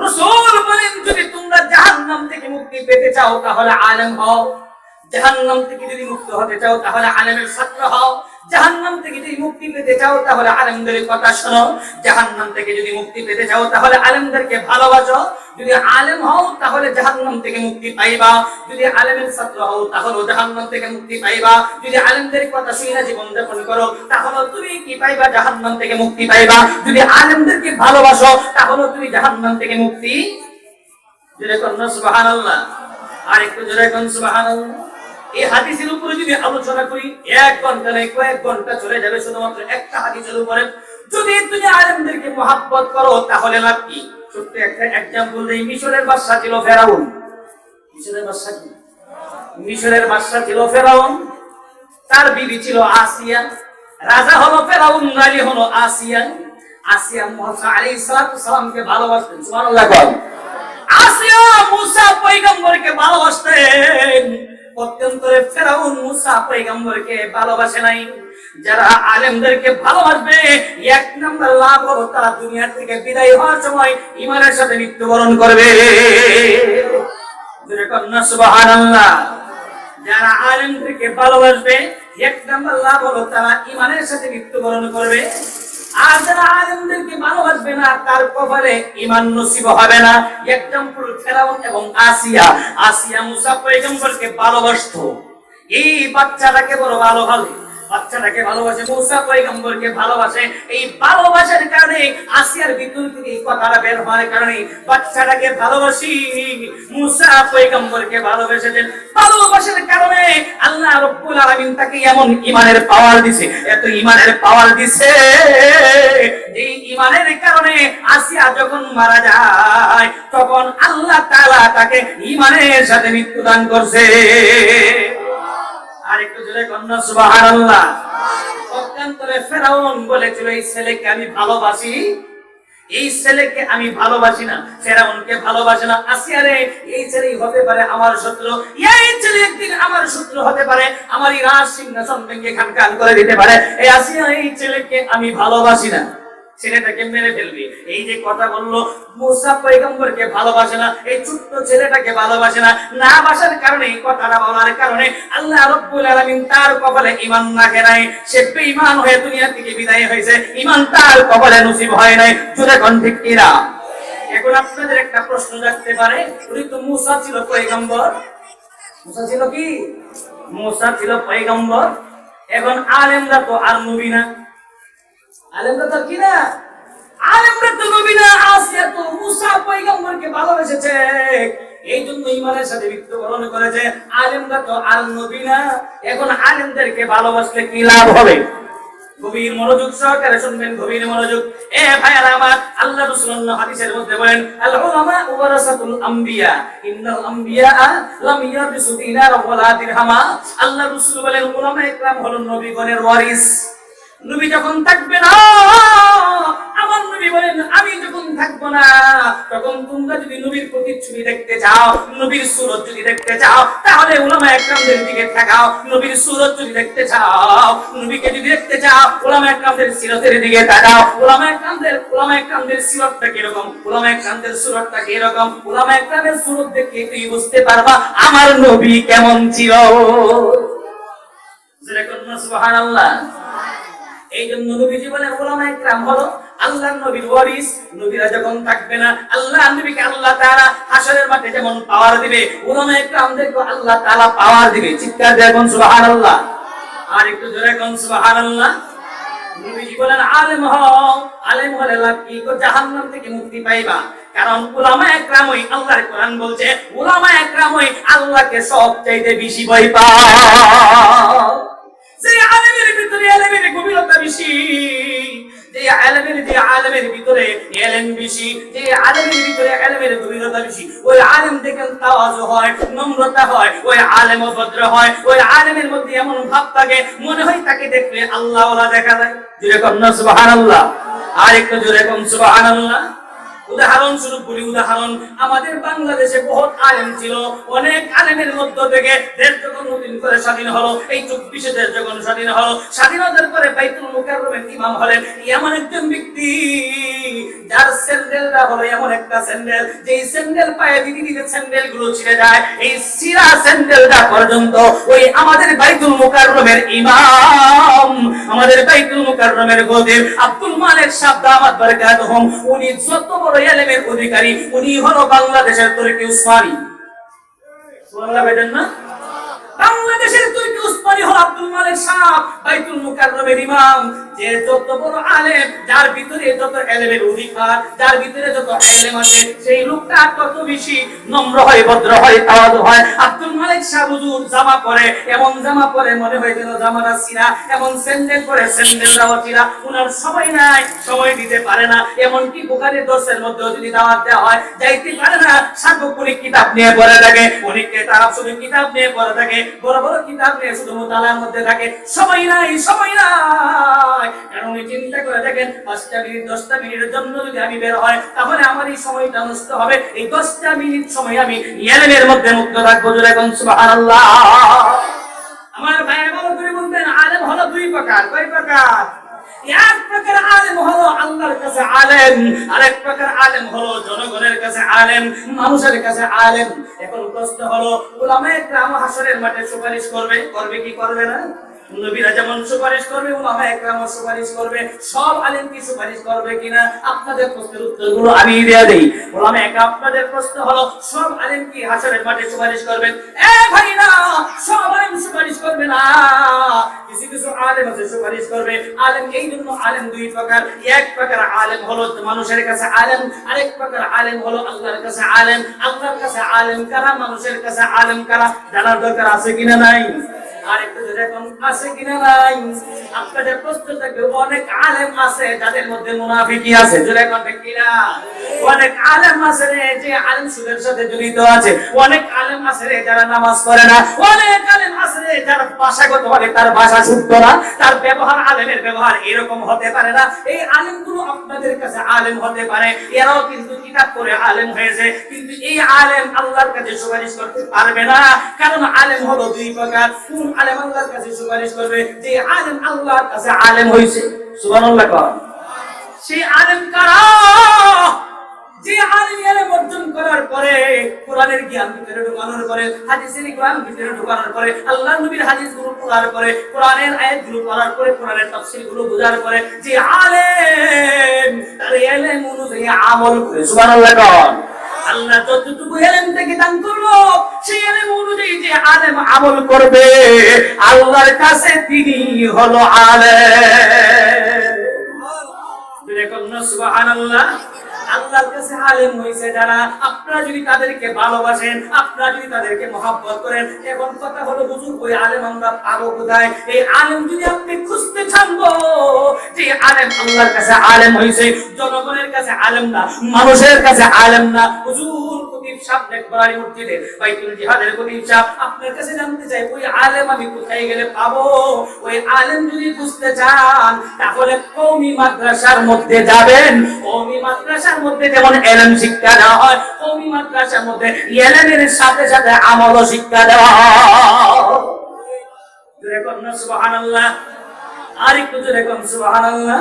রাসূল বলেন যদি তোমরা জাহান্নাম থেকে মুক্তি পেতে চাও তাহলে আলেম হও, জাহান্নাম থেকে যদি মুক্ত হতে চাও তাহলে আলেমের ছাত্র হও, জাহান্নাম থেকে যদি মুক্তি পেতে চাও তাহলে আলেমদের কথা শোনো, জাহান্নাম থেকে যদি মুক্তি পেতে চাও তাহলে আলেমদেরকে ভালোবাসো, যদি আলেম হও তাহলে জাহান্নাম থেকে মুক্তি পাইবা, যদি আলেমের ছাত্র হও তাহলে জাহান্নাম থেকে মুক্তি পাইবা, যদি আলেমদের কথা শুনে জীবন যাপন করো তাহলে তুমি কি পাইবা? জাহান্নাম থেকে মুক্তি পাইবা। যদি আলেমদেরকে ভালোবাসো তাহলে তুমি জাহান্নাম থেকে মুক্তি। জোরে কোন সুবহানাল্লাহ, আর একটু জোরে কোন সুবহানাল্লাহ। এই হাদিসের উপরে যদি আলোচনা করি 1 ঘন্টা নয় কয়েক ঘন্টা চলে যাবে শুধুমাত্র একটা হাদিসের উপরে। যদি তুমি আলেমদেরকে মহব্বত করো তাহলে লাভ কি? ছোট্ট একটা एग्जांपल দেই। মিশরের বাদশা ছিল ফেরাউন। মিশরের বাদশা কি? মিশরের বাদশা ছিল ফেরাউন। তার বিবি ছিল আসিয়া। রাজা হলো ফেরাউন, রানী হলো আসিয়া। আসিয়া মুসা আলাইহিস সালামকে ভালোবাসতেন। সুবহানাল্লাহ। আসিয়া মুসা পয়গম্বরকে ভালোবাসতেন। পক্ষান্তরে ফেরাউন মুসা পয়গম্বরকে ভালোবাসে নাই। যারা আলেমদেরকে ভালোবাসবে 1 নম্বর লাভ হলো তারা দুনিয়া থেকে বিদায় হওয়ার সময় ঈমানের সাথে মৃত্যুবরণ করবে। জোরে কন্না সুবহানাল্লাহ। যারা আলেমদেরকে ভালোবাসবে 1 নম্বর লাভ হলো তারা ঈমানের সাথে মৃত্যুবরণ করবে। আর যারা আলেমদেরকে ভালোবাসবে না তার কপালে ঈমান নসিব হবে না। एग्जांपल ফেরাউন এবং আসিয়া। আসিয়া মুসা পয়গম্বরকে ভালোবাসতো। এই বাচ্চাটাকে বড় ভালোবাসে, বাচ্চাটাকে ভালোবাসে, মুসা পয়গম্বরকে ভালোবাসে। এই ভালোবাসার কারণে আসিয়ার ভিতর থেকে এই কথাটা বের হওয়ার কারণে বাচ্চাটাকে ভালোবাসি, মুসা পয়গম্বরকে ভালোবেসেছেন। ভালোবাসার কারণে আল্লাহ রাব্বুল আলামিন তাকে এমন ঈমানের পাওয়ার দিয়েছে, এত ঈমানের পাওয়ার দিয়েছে, এই ঈমানের কারণে আসিয়া যখন মারা যায় তখন আল্লাহ তাআলা তাকে ঈমানের সাথে মৃত্যুদান করছে। আর একটু জোরে কন্না সুবহানাল্লাহ। পক্ষান্তরে ফেরাউন বলেছিল এই ছেলেকে আমি ভালোবাসি, এই ছেলেকে আমি ভালোবাসি না। ফেরাউনকে ভালোবাসে না। আসিয়া রে, এই ছেলেই হতে পারে আমার শত্রু, এই ছেলে একদিন আমার শত্রু হতে পারে, আমার এই রাজ সিংহাসন ভেঙে খানখান করে দিতে পারে। এই আসিয়া, এই ছেলেকে আমি ভালোবাসি না, ছেলেটাকে মেরে ফেলবি। এই যে কথা বললো, মুসা পয়গম্বরকে ভালোবাসে না, এই ছোট্ট ছেলেটাকে ভালোবাসে না। না বাসার কারণে, এই কথাটা বলার কারণে আল্লাহ রাব্বুল আলামিন তার কপালে ঈমান রাখে নাই। সে বেঈমান হয়ে দুনিয়া থেকে বিদায় হয়েছে, ঈমান তার কপালে নসিব হয় নাই। জোরে কোন ঠিক কিনা? এখন আপনাদের একটা প্রশ্ন জাগতে পারে, উনি তো মুসা ছিল পয়গম্বর। মুসা ছিল কি? মুসা ছিল পয়গম্বর। এখন আলেমরা তো আর নবী না। আলেমরা তো কি না? আলেমরা তো নবী না। আসিয়া তো মুসা পয়গম্বরকে ভালোবেসেছে, এই জন্য ঈমানের সাথে মৃত্যুবরণ করেছে। আলেমরা তো আর নবী না। এখন আলেমদেরকে ভালোবাসলে কি লাভ হবে? গভীর মনোযোগ সহকারে শুনবেন, গভীর মনোযোগ। এ ভাইয়ারা আমার, আল্লাহ রাসূলুল্লাহ হাদিসের মধ্যে বলেন, আল উলামা ওয়ারাসাতুল আম্বিয়া, ইন্নাল আম্বিয়া লাম ইয়ারসু দিনার ওয়ালা দিরহামা। আল্লাহ রাসূল বলেন, উলামা ইকরাম হলো নবীগণের ওয়ারিস। নবী যখন থাকবে না, আমার নবী বলেন আমি যখন থাকবো না, তখন তোমরা যদি নবীর প্রতিচ্ছবি দেখতে চাও, নবীর সুরত যদি দেখতে চাও, তাহলে উলামা ইকরামদের দিকে তাকাও। নবীর সুরত যদি দেখতে চাও, নবীকে যদি দেখতে চাও, উলামা ইকরামদের সিরতের দিকে তাকাও। উলামা ইকরামদের সিরতটা কি রকম, উলামা ইকরামদের সুরতটা কি রকম, উলামা ইকরামের সুরত দেখে তুই বুঝতে পারবা আমার নবী কেমন ছিল। সুবহানাল্লাহ। এই জন্য নবীজি বলেন উলামা ইকরাম হলো আল্লাহর নবীর ওয়ারিস। নবীরা যখন থাকবে না, আল্লাহ নবীকে আল্লাহ তাআলা হাশরের মাঠে যেমন পাওয়ার দিবে, উলামা ইকরামদেরকে আল্লাহ তাআলা পাওয়ার দিবে। চিৎকার দিয়ে বলুন সুবহানাল্লাহ। আর একটু জোরে বলুন সুবহানাল্লাহ। নবীজি বলেন আলেম হও, আলেম হলে লাভ কি? জাহান্নাম থেকে মুক্তি পাইবা। কারণ উলামা ইকরাম ওই আল্লাহর কোরআন বলছে, উলামা ইকরাম ওই আল্লাহকে সবচাইতে বেশি ভয় পায়। যে আলেমের ভিতরে আলেমের গভীরতা বেশি, যে আলেমের ভিতরে এলেম বেশি, যে আলেমের ভিতরে আলেমের গভীরতা বেশি, ওই আলেম দেখেন তাওয়াজু হয়, নম্রতা হয়, ওই আলেম ভদ্র হয়, ওই আলেমের মধ্যে এমন ভাব থাকে মনে হয় তাকে দেখলে আল্লাহ ওয়ালা দেখা যায়। জোরে কোন সুবহানাল্লাহ। আর একটু জোরে কোন সুবহানাল্লাহ। উদাহরণ স্বরূপ বলি, উদাহরণ, আমাদের বাংলাদেশে বহুত আলেম ছিল, অনেক আলেমের মধ্য থেকে দেশ যখন নতুন করে স্বাধীন হলো, এই 24 দেশ যখন স্বাধীন হলো, স্বাধীনতার পরে বাইতুল মুকাররমের ইমাম হলেন এমন একজন ব্যক্তি যার স্যান্ডেলটা হলো এমন একটা স্যান্ডেল, যে স্যান্ডেল পায়ে দিতে দিতে স্যান্ডেল গুলো ছিঁড়ে যায়। এই ছিঁড়া স্যান্ডেলটা পর্যন্ত ওই আমাদের বাইতুল মুকাররমের ইমাম আমাদের বাইতুল মুকাররমের গদির আব্দুল মালিক সাহেব দামাত বারাকাতুহুম, উনি যত বড় ইলমের অধিকারী, উনি হলো বাংলাদেশের তরিকে উসমানী। সুবহানাল্লাহ বলেন না? বাংলাদেশের তুর্কি উসমানী হল আব্দুল মালিক সাহেব বাইতুল মুকাররমের ইমাম। যে যত বড় আলেম, যার ভিতরে যত ইলমের অধিকার, যার ভিতরে যত ইলম আছে, সেই লোকটা তত বেশি নম্র হয়, ভদ্র হয়, তাওয়াদু হয়। আব্দুল মালিক সাহেব হুজুর জামা পরে, এমন জামা পরে মনে হয় যেন জামাটা ছিঁড়া, এমন স্যান্ডেল পরে স্যান্ডেলটাও ছিঁড়া। উনার সময় নাই, সময় দিতে পারে না। এমনকি বুখারীর দর্শের মধ্যেও যদি দাওয়াত দেওয়া হয়, যাইতে পারে না। সার্বক্ষণিক কিতাব নিয়ে পড়ে থাকে, অনেক কিতাব শুধু কিতাব নিয়ে পড়ে থাকে, বড় বড় কিতাব নিয়ে শুধু মুতালার মধ্যে থাকে। সময় নাই, সময় নাই। কারণ উনি চিন্তা করে দেখেন, 5টা মিনিট 10টা মিনিটের জন্য যদি আমি বের হয়, তাহলে আমার এই সময়টা নষ্ট হবে। এই 10টা মিনিট সময় আমি ইলমের মধ্যে মুক্ত থাকবো। জোরে কোন সুবহানাল্লাহ। আমার ভাই বড় করে বলতেন, আলেম হলো দুই প্রকার। কয় প্রকার? এক প্রকার আলেম হলো আল্লাহর কাছে আলেম, আরেক প্রকার আলেম হলো জনগণের কাছে আলেম, মানুষের কাছে আলেম। এখন প্রশ্ন হলো, উলামায়ে কেরাম হাসরের মাঠে সুপারিশ করবে, করবে কি করবে না? নবীরা যেমন সুপারিশ করবে, উলামায়ে কেরাম সুপারিশ করবে। সব আলেম কি সুপারিশ করবে কিনা? আপনাদের প্রশ্নের উত্তরগুলো আমি দিয়ে দেই। উলামায়ে কেরাম, আপনাদের প্রশ্ন হলো, সব আলেম কি হাসরের মাঠে সুপারিশ করবেন? ভাই না, সব আলেম সুপারিশ করবে না। কিছু কিছু আলেম আছে সুপারিশ করবে। আলেম এই জন্য আলেম দুই প্রকার। এক প্রকার আলেম হলো মানুষের কাছে আলেম, আরেক প্রকার আলেম হলো আল্লাহর কাছে আলেম। আল্লাহর কাছে আলেম কারা, মানুষের কাছে আলেম কারা, জানার দরকার আছে কিনা নাই? আরেকটু যেরকম আছে কিনা নাই? আপনাদের প্রশ্ন থাকবে, অনেক আলেম আছে যাদের মধ্যে মুনাফিকি আছে। যেরকম ঠিক কিনা? অনেক আলেম আছে রে যে আলেম সুদের সাথে জড়িত আছে। অনেক আলেম আছে রে যারা নামাজ পড়ে না। অনেক আলেম আছে রে যার ভাষাগত ভাবে তার ভাষা শুদ্ধ না, তার ব্যবহার, আলেমের ব্যবহার এরকম হতে পারে না। এই আলেমগুলো আপনাদের কাছে আলেম হতে পারে, এরাও কিন্তু কিতাব পড়ে আলেম হয়েছে, কিন্তু এই আলেম আল্লাহর কাছে সুপারিশ করতে পারবে না। কারণ আলেম হলো দুই প্রকার। কোন আলেম আল্লাহর কাছে সুপারিশ করবে? যে আলেম আল্লাহর কাছে আলেম হয়েছে। সুবহানাল্লাহ কোন? সেই আলেম কারা? যে আলেম ইলম অর্জন করার পরে, কোরআনের জ্ঞান ভিতরে ঢোকানোর পরে, হাদিসের জ্ঞান ভিতরে ঢোকানোর পরে, আল্লাহর নবীর হাদিসগুলো পড়ার পরে, কোরআনের আয়াতগুলো পড়ার পরে, কোরআনের তাফসীরগুলো বোঝার পরে, যে আলেম তার ইলম অনুযায়ী আমল করে। সুবহানাল্লাহ কোন? আল্লাহ যতটুকু ইলম থেকে দান করলো, সেই ইলম অনুযায়ী যে আলেম আমল করবে, আল্লাহর কাছে তিনি হলো আলেম। দেখুন না, সুবহানাল্লাহ। আল্লাহর কাছে আলেম হইছে যারা, আপনারা যদি তাদেরকে ভালোবাসেন, আপনারা যদি তাদেরকে মহব্বত করেন, এখন কথা হলো, হুজুর ওই আলেম আমরা পাবো কোথায়? এই আলেম যদি আপনি খুঁজতে চান, যে আলেম আল্লাহর কাছে আলেম হইছে, জনগণের কাছে আলেম না, মানুষের কাছে আলেম না। হুজুর খতিব সাহেব নেকবাড়ি মসজিদে বাইতুল জিহাদের খতিব সাহেব, আপনার কাছে জানতে চাই, ওই আলেম আমি কোথায় গেলে পাবো? ওই আলেম যদি খুঁজতে চান, তাহলে কওমি মাদ্রাসার মধ্যে যাবেন। কওমি মাদ্রাসার মধ্যে যেমন ইলম শিক্ষা দেওয়া হয়, কওমি মাদ্রাসার মধ্যে ইলমের সাথে সাথে আমলও শিক্ষা দেওয়া হয়। দেখুন না, সুবহানাল্লাহ। আরেকটু জোরে কোন সুবহানাল্লাহ।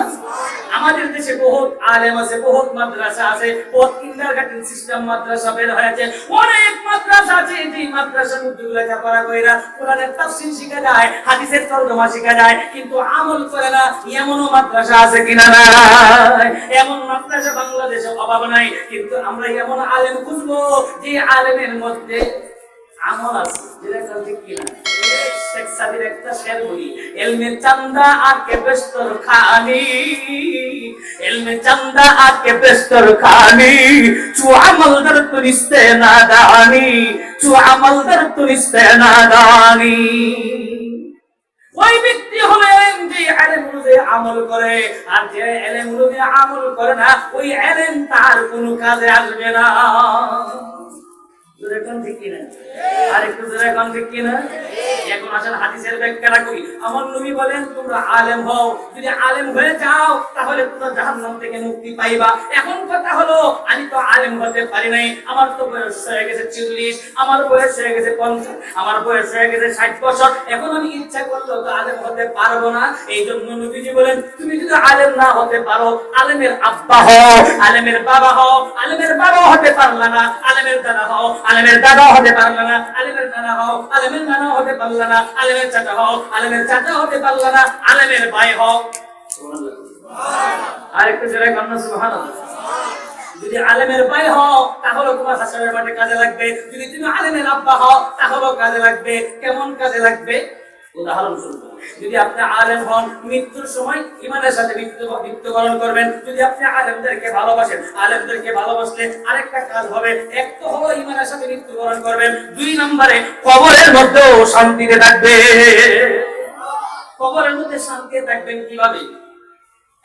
আমাদের দেশে বহুত আলেম আছে, বহুত মাদ্রাসা আছে, বহুত কিন্ডারগার্টেন সিস্টেম মাদ্রাসা বের হয়েছে। অনেক মাদ্রাসা আছে, যে মাদ্রাসার মধ্যে লেখাপড়া কইরা কোরআনের তাফসীর শিখা যায়, হাদিসের তরজমা শিখা যায়, কিন্তু আমল করে না। এমনও মাদ্রাসা আছে কিনা নাই? এমন মাদ্রাসা বাংলাদেশে অভাব নাই, কিন্তু আমরা এমন আলেম খুঁজবো যে আলেমের মধ্যে আমল আছে। যেটা ঠিক কিনা? শেখ সাদির একটা শের বলি, ইলমে চান্দা আকে বেস্তর খানি, ইলমে চান্দা আকে বেস্তর খানি, চু আমলদার তুরিস্তে নাদানি, চু আমলদার তুরিস্তে নাদানি। ওই ব্যক্তি হলো ইলম, যে ইলম অনুযায়ী আমল করে, আর যে ইলম অনুযায়ী আমল করে না, ওই ইলম তার কোনো কাজে আসবে না। এখন আসলে হাদিসের ব্যাখ্যাটা করি। আমার নবী বলেন, তোমরা আলেম হও, যদি আলেম হয়ে যাও তাহলে তোমরা জাহান্নাম থেকে মুক্তি পাইবা। এখন কথা হলো, আমি তো আলেম হতে পারি নাই, আমার তো বয়স হয়ে গেছে 40, আমার বয়স হয়ে গেছে 50, আমার বয়স হয়ে গেছে 60 বছর, এখন আমি ইচ্ছা করলেও তো আলেম হতে পারবো না। এই জন্য নবীজি বলেন, তুমি যদি আলেম না হতে পারো, আলেমের আব্বা হও, আলেমের বাবা হও, আলেমের বাবা হতে পারলা না, আলেমের দাদা হও, আলেমের দাদা হতে পারলে না, আলেমের নানা হও, আলেমের নানা হতে পারলে না, আলেমের চাচা হও, আলেমের চাচা হতে পারলে না, আলেমের ভাই হও। আরেকটু জোরে কান্না সুবহানাল্লাহ। যদি আলেমের ভাই হও তাহলে তোমার হাসরের মাঠে কাজে লাগবে। যদি তুমি আলেমের আব্বা হও তাহলেও কাজে লাগবে। কেমন কাজে লাগবে? উদাহরণ স্বরূপ, যদি আপনি আলেম হন, মৃত্যুর সময় ইমানের সাথে মৃত্যুবরণ করবেন। যদি আপনি আলেমদেরকে ভালোবাসেন, আলেমদেরকে ভালোবাসলে আরেকটা কাজ হবে, এক তো হলো ইমানের সাথে মৃত্যুবরণ করবেন, 2 নম্বরে কবরের মধ্যেও শান্তিতে থাকবে। কবরের মধ্যে শান্তিতে থাকবেন কিভাবে?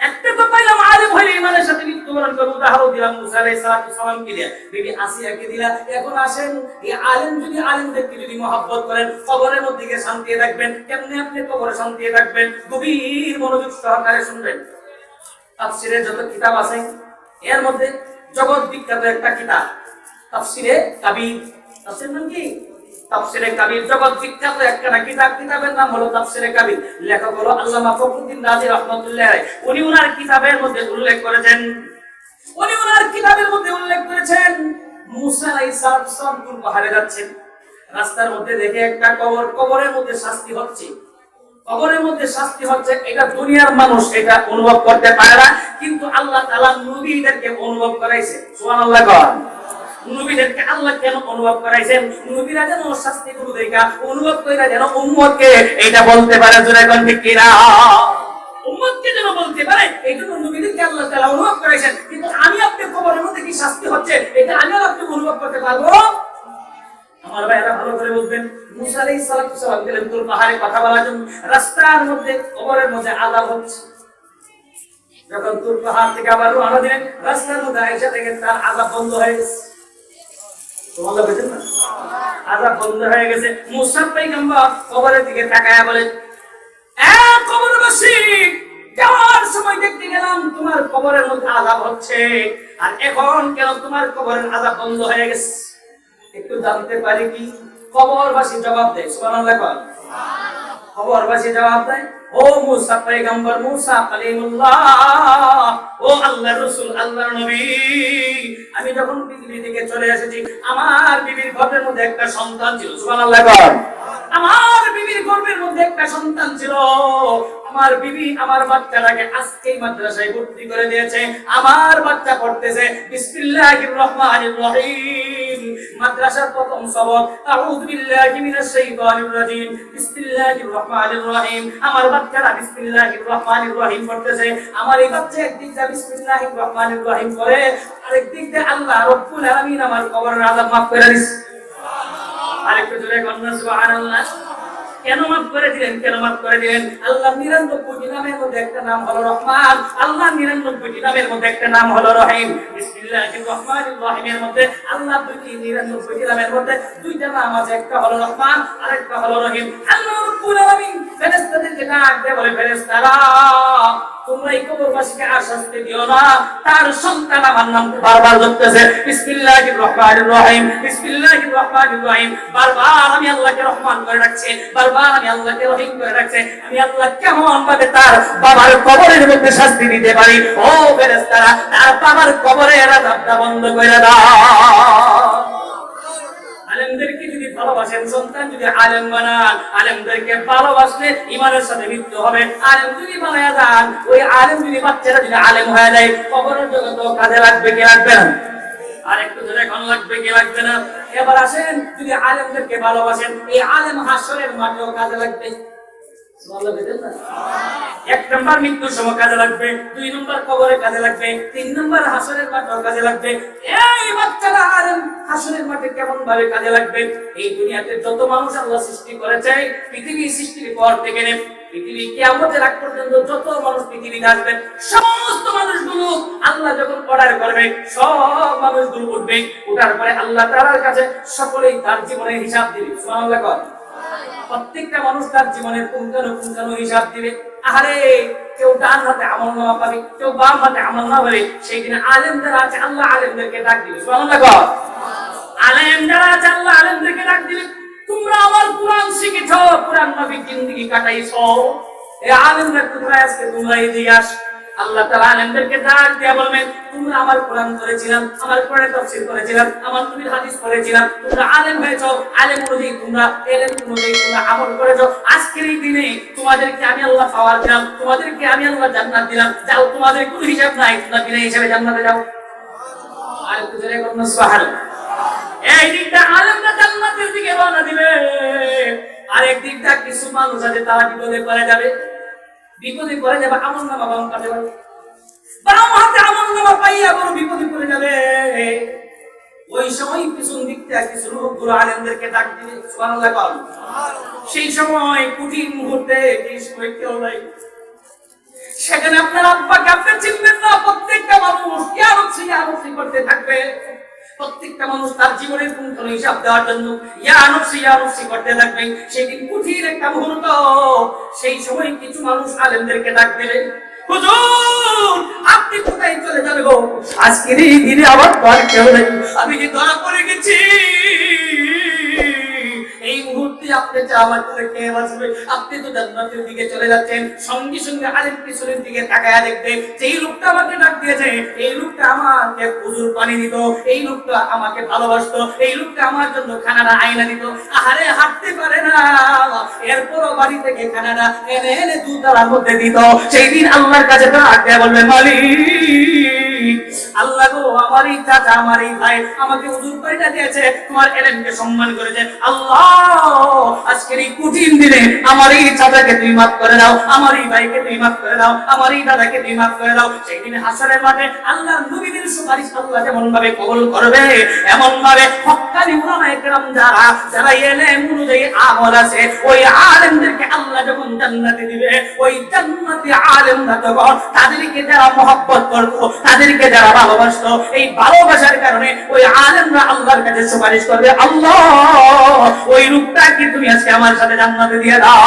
একটা তো পাইলাম আলেম হইলে ইমানের সাথে মৃত্যুবরণ করবে, উদাহরণ দিলাম মুসা আলাইহিস সালাম কে দিয়া, বিবি আসিয়াকে দিলা। এখন আসেন, এই আলেম যদি আলেমদেরকে যদি মহব্বত করেন, কবরের মধ্যে গিয়ে শান্তিতে থাকবেন। কেমনে আপনি কবরে শান্তিতে থাকবেন? গভীর মনোযোগ সহকারে শুনবেন। তাফসীরের যত কিতাব আছে এর মধ্যে জগৎ বিখ্যাত একটা কিতাব তাফসীরে কাবীর। তাফসীর নাম কি? তাফসীরে কাবীর। জগৎ বিখ্যাত একটা কিতাব, কিতাবের নাম হলো তাফসীরে কাবীর। লেখক হলো আল্লামা ফখরুদ্দীন রাজি রাহমাতুল্লাহ আলাইহি। উনি ওনার কিতাবের মধ্যে উল্লেখ করেছেন, মুসা আলাইহিস সালাম কোন পাহাড়ে যাচ্ছেন, রাস্তার মধ্যে দেখে একটা কবর, কবরের মধ্যে শাস্তি হচ্ছে, কবরের মধ্যে শাস্তি হচ্ছে। এটা দুনিয়ার মানুষ এটা অনুভব করতে পারে না, কিন্তু আল্লাহ তাআলা নবীদেরকে অনুভব করাইছে। সুবহানাল্লাহ। নবীদেরকে আল্লাহ কেন অনুভব করাইছেন? নবীরা যেন শাস্তিগুলো দেখা অনুভব কইরা যেন উম্মতকে এটা বলতে পারে, জোরে কোন ঠিক কিনা, উম্মতকে যেন বলতে পারে, এইজন্য নবীদেরকে আল্লাহ তাআলা অনুভব করাইছেন। কিন্তু আমি আপনি কবরের মধ্যে কি শাস্তি হচ্ছে এটা আমি আর আপনি অনুভব করতে পারবো? আমার ভাইরা ভালো করে বুঝবেন, মুসা আলাইহিস সালাম গেলেন তুর পাহাড়ে কথা বলার জন্য। রাস্তার মধ্যে কবরের মধ্যে আযাব হচ্ছে। যখন তুর পাহাড় থেকে আবার রওনা দিলেন, রাস্তার মধ্যে আয়েশা থেকে তার আযাব বন্ধ হয়ে গেছে। তোমরা বুঝেন না? আযাব বন্ধ হয়ে গেছে। মুসা পয়গম্বর কবরের দিকে তাকায়া বলেন, এ কবরবাসী, যাওয়ার সময় দেখতে গেলাম তোমার কবরের মধ্যে আযাব হচ্ছে, আর এখন কেন তোমার কবরের আযাব বন্ধ হয়ে গেছে? একটু জানতে পারি কি? কবরবাসী জবাব দেয়, সুবহানাল্লাহ। কবরবাসী জবাব দেয়, ও মুসা পয়গম্বর, মুসা কালিমুল্লাহ, ও আল্লাহর রাসূল, আল্লাহর নবী, আমি যখন পৃথিবী থেকে চলে এসেছি আমার বিবির গর্ভের মধ্যে একটা সন্তান ছিল। সুবহানাল্লাহ। আমার বিবির গর্ভের মধ্যে একটা সন্তান ছিল। আমার বিবি আমার বাচ্চাটাকে আজকেই মাদ্রাসায় ভর্তি করে দিয়েছে। আমার বাচ্চা পড়তেছে বিসমিল্লাহির রহমানির রহিম। মাদ্রাসার প্রথম সবক আউযু বিল্লাহি মিনাশ শাইতানির রাজিম, বিসমিল্লাহির রহমানির রহিম। আমার বাচ্চারা বিসমিল্লাহির রহমানির রহিম পড়তেছে। আমার এই বাচ্চা একদিক দিয়ে বিসমিল্লাহির রহমানির রহিম পড়ে, আরেক দিক দিয়ে আল্লাহ রাব্বুল আলামিন আমার কবরের আযাব মাফ করে দিয়েছে। আরেকটু জোরে বলুন সুবহানাল্লাহ। কেন মাফ করে দিলেন? কেন মাফ করে দিলেন? আল্লাহ 99টি নামের মধ্যে একটা নাম হলো রহমান, আল্লাহ 99টি নামের মধ্যে একটা নাম হলো রহিম। বিসমিল্লাহির রহমানির রহিমের মধ্যে আল্লাহ 99টি নামের মধ্যে 2টা নাম আছে, একটা হলো রহমান আর একটা হলো রহিম। আল্লাহ রাব্বুল আলামিন ফেরেশতাদেরকে ডাক দিয়ে বলে, ফেরেশতারা তোমরা এই কবরবাসীকে আর শাস্তি দিও না, তার সন্তান আমার নাম বারবার জপতেছে বিসমিল্লাহির রহমানির রহিম, বিসমিল্লাহির রহমানির রহিম। বারবার আমি আল্লাহকে রহমান করে রাখছি, বারবার আমি আল্লাহকে রহিম করে রাখছি। আমি আল্লাহ কেমন ভাবে তার বাবার কবরের মধ্যে শাস্তি দিতে পারি? ও ফেরেশতারা, তার বাবার কবরের আযাবটা বন্ধ করে দাও। আলেমদেরকে যদি ভালোবাসেন, সন্তান যদি আলেম বানান, আলেমদেরকে ভালোবাসলে ইমানের সাথে মৃত্যু হবে। আলেম যদি বানায়া যান, ওই আলেম যদি বাচ্চারা যদি আলেম হয়ে যায়, কবরের জগতে কাজে লাগবে কি লাগবে না? আর একটু ধরে এখন লাগবে কি লাগবে না? এবার আসেন, যদি আলেমদেরকে ভালোবাসেন, এই আলেম হাসরের মাঠেও কাজে লাগবে। এক নম্বর মৃত্যুর সময় কাজে লাগবে, 2 নম্বর কবরে কাজে লাগবে, 3 নম্বর হাসরের মাঠেও কাজে লাগবে। এই বাচ্চারা আলেম হাসরের মাঠে কেমন ভাবে কাজে লাগবে? এই দুনিয়াতে যত মানুষ আল্লাহ সৃষ্টি করেছে, পৃথিবী সৃষ্টির পর থেকে পৃথিবী কিয়ামতের আগ পর্যন্ত যত মানুষ পৃথিবীতে আসবে, সমস্ত মানুষগুলো আল্লাহ যখন অর্ডার করবে, সব মানুষগুলো উঠবে। ওঠার পরে আল্লাহ তাআলার কাছে সকলেই তার জীবনের হিসাব দিবে। সুবহানাল্লাহ। প্রত্যেকটা মানুষ তার জীবনের পুঙ্খানু হিসাব দিবে। আরে কেউ ডান হাতে আমলনামা পাবে, কেউ বাম হাতে আমলনামা পাবে। সেই দিনে আলেম যারা আছে আল্লাহ আলেমদেরকে ডাক দিবে। সুবহানাল্লাহ। আলেম যারা আছে আল্লাহ আলেমদেরকে ডাক দিবে, তোমরা আমার কুরআন শিখেছো, কুরআন মাফিক জিন্দেগি কাটাইছো। এই আলেমরা তোমরা আজকে তোমরা এদিকে আস, আল্লাহ তাআলা আলেমদেরকে ডাক দিয়ে বলবেন, তোমরা আমার কোরআন পড়েছিলাম, আমার কোরআনের তাফসীর করেছিলাম, আমার নবীর হাদিস পড়েছিলাম, তোমরা আলেম হয়েছো, আলেম অনুযায়ী তোমরা এলেম অনুযায়ী তোমরা আমল করেছো। আজকের এই দিনে তোমাদেরকে আমি আল্লাহ পাওয়ার দিলাম, তোমাদেরকে আমি আল্লাহ জান্নাত দিলাম। যাও, তোমাদের কোনো হিসাব নাই, তোমরা বিনা হিসাবে জান্নাতে যাও। আর একটু জোরে করুন সুবহানাল্লাহ। এই দিকটা আলেমরা জান্নাতের দিকে রওনা দিবে, আর এক দিকটা কিছু মানুষ আছে তারা বিপদে পড়ে যাবে, আমলনামা বাম কাটে যাবে, বাম হাতে আমলনামা পাইয়া বড় বিপদে পড়ে যাবে। ওই সময় পিছন দিক থেকে কিছু লোক গুরু আলেমদেরকে ডাক দিবে, সুবহানাল্লাহ বল। সেই সময় কঠিন মুহূর্তে এই সময় কেউ নাই, সেখানে আপনার আব্বাকে আপনি চিনবেন না। প্রত্যেকটা মানুষ ইয়ানফসি করতে থাকবে, প্রত্যেকটা মানুষ তার জীবনের কোন হিসাব দেওয়ার জন্য ইয়ানফসি করতে থাকবে। সেদিন কঠিন একটা মুহূর্ত, সেই সময় কিছু মানুষ আলেমদেরকে ডাক দিবে, হুজুর আপনি কোথায় চলে যাবে গো? আজকের এই দিনে আমার পর কেউ নেই, আমি যে ধরা পড়ে গেছি। এই মুহূর্তে আপনি যা আমার করে কে বাঁচবে? আপনি তো জান্নাতের দিকে চলে যাচ্ছেন। সঙ্গে সঙ্গে আরেক পিছনের দিকে তাকায়া দেখবে, যেই লোকটা আমাকে ডাক দিয়েছে, এই লোকটা আমাকে হুজুর পানি দিত, এই লোকটা আমাকে ভালোবাসতো, এই লোকটা আমার জন্য খানাটা আইনা দিত। আহারে হাঁটতে পারে না, এরপরও বাড়ি থেকে খানাটা এনে এনে দুতলার মধ্যে দিত। সেই দিন আল্লাহর কাছে ডাক দিয়ে বলবে, মালিক আল্লাহ গো, আমার এই চাচা, আমার এই ভাই আমাকে হুজুর পানিটা দিয়েছে, তোমার এলেমকে সম্মান করেছে। আল্লাহ আজকের এই কঠিন দিনে আমার এই চাচাকে তুমি মাফ করে দাও, আমার এই ভাইকে তুমি মাফ করে দাও, আমার এই দাদাকে তুমি মাফ করে দাও। সেই দিনে হাসরের মাঠে আল্লাহর নবীদের সুপারিশ আল্লাহ যেমন ভাবে কবুল করবে, এমন ভাবে হক্কানি উলামায়ে কেরাম যারা এলেম অনুযায়ী আমল আছে, ওই আলেমদেরকে আল্লাহ যখন জান্নাতে দিবে, ওই জান্নাতি আলেমরা যখন তাদেরকে যারা মহব্বত করতো, তাদেরকে যারা ভালোবাসতো, এই ভালোবাসার কারণে ওই আলেমরা আল্লাহর কাছে সুপারিশ করবে, আল্লাহ ওই রূপটাকে তুমি আজকে আমার সাথে জান্নাতে দিয়ে দাও।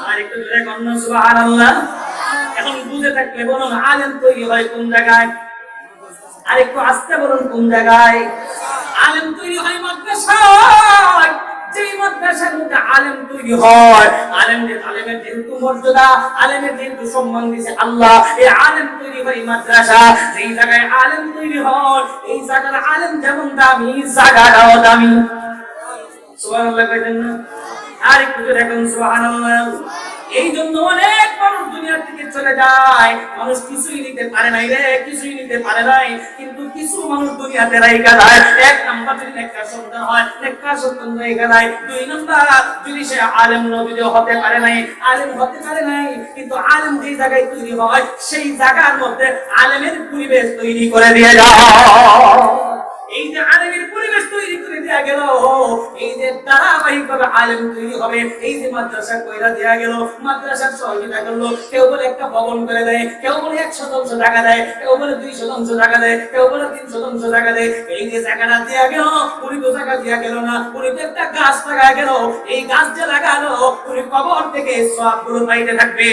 আর একটু জোরে বলুন সুবহানাল্লাহ। এখন বুঝে থাকলে বলুন, আলেম তৈরি হয় কোন জায়গায়? আর একটু আস্তে বলুন, কোন জায়গায়? আলেম তৈরি হয় মাদ্রাসায়। যেই মাদ্রাসার মধ্যে আলেম তৈরি হয়, আলেমের যেহেতু মর্যাদা, আলেমের যেহেতু সম্মান দিয়েছে আল্লাহ, এই আলেম তৈরি হয় মাদ্রাসা। যেই জায়গায় আলেম তৈরি হয়, এই জায়গার আলেম যেমন দামি, জায়গাটাও দামি। সুবহানাল্লাহ কইতেন না? আর একটু দেখুন সুবহানাল্লাহ। এই জন্য অনেক মানুষ দুনিয়া থেকে চলে যায়, মানুষ কিছুই নিতে পারে নাই রে, কিছুই নিতে পারে নাই। কিন্তু কিছু মানুষ দুনিয়াতে রাইখা যায়। এক নাম্বার যদি নেককার সন্তান হয়, নেককার সন্তান রাইখা যায়। দুই নাম্বার যদি সে আলেম নবীও হতে পারে নাই, আলেম হতে পারে নাই, কিন্তু আলেম যেই জায়গায় তৈরি হয়, সেই জায়গার মধ্যে আলেমের পরিবেশ তৈরি করে দিয়ে যায়। এই যে আলেমের পরিবেশ তৈরি করে দেয়া গেল, এই যে ধারাবাহিকভাবে আলেম তৈরি হবে, এই যে মাদ্রাসা কইরা দেয়া গেল, মাদ্রাসার সহযোগিতা করলো, কেউ বলে একটা ভবন করে দেয়, কেউ বলে 100% টাকা দেয়, কেউ বলে 200% টাকা দেয়, কেউ বলে 300% টাকা দেয়। এই যে জায়গাটা দেয়া গেল, উনি তো জায়গা দেয়া গেল না, উনি তো একটা গাছ লাগা গেল। এই গাছ যে লাগালো, উনি কবর থেকে সওয়াবগুলো পাইতে থাকবে।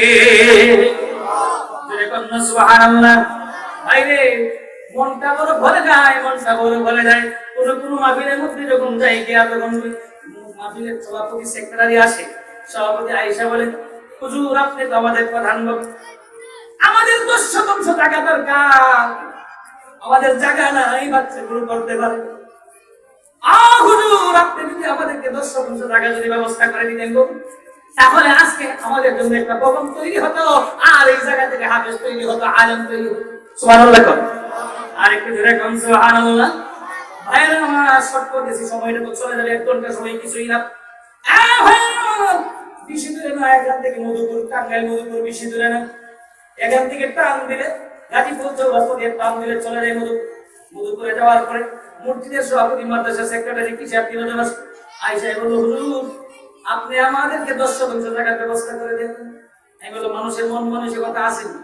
সুবহানাল্লাহ। ভাইরে মনটা বড় ভরে যায়, মনটা বড় ভরে যায়। কোন মাহফিলের মধ্যে যখন যাই গিয়া, তখন মাহফিলের সভাপতি সেক্রেটারি আসে, সভাপতি আয়েশা বলে, হুজুর আপনি তো আমাদের প্রধান বক্তা, আমাদের 10% টাকা দরকার, আমাদের জায়গা নাই বাচ্চাগুলো করতে পারে। হুজুর আপনি যদি আমাদেরকে 10% টাকা যদি ব্যবস্থা করে দিতেন গো, তাহলে আজকে আমাদের জন্য একটা ভবন তৈরি হতো, আর এই জায়গা থেকে হাফেজ তৈরি হতো, আলেম তৈরি হতো। সুবহানাল্লাহ। আর একটু জোরে কোন সুবহানাল্লাহ। ভাইরা আমার শর্ট করে দিয়েছি, সময়টা তো চলে যাবে, 1 ঘন্টা সময় কিছুই না। বেশি দূরে না, এখান থেকে মধুপুর, টাঙ্গাইল মধুপুর বেশি দূরে না। এখান থেকে টান দিলে গাজীপুর চৌরাস্তা দিয়ে টান দিলে চলে যায় মধুপুর। মধুপুরে যাওয়ার পরে মসজিদের সভাপতি, মাদ্রাসা সেক্রেটারি কি সাহেব আয়েশা বলল, হুজুর আপনি আমাদেরকে 10% টাকার ব্যবস্থা করে দেন। আমি বললাম, মানুষের মন মানসিকতা আসেনি,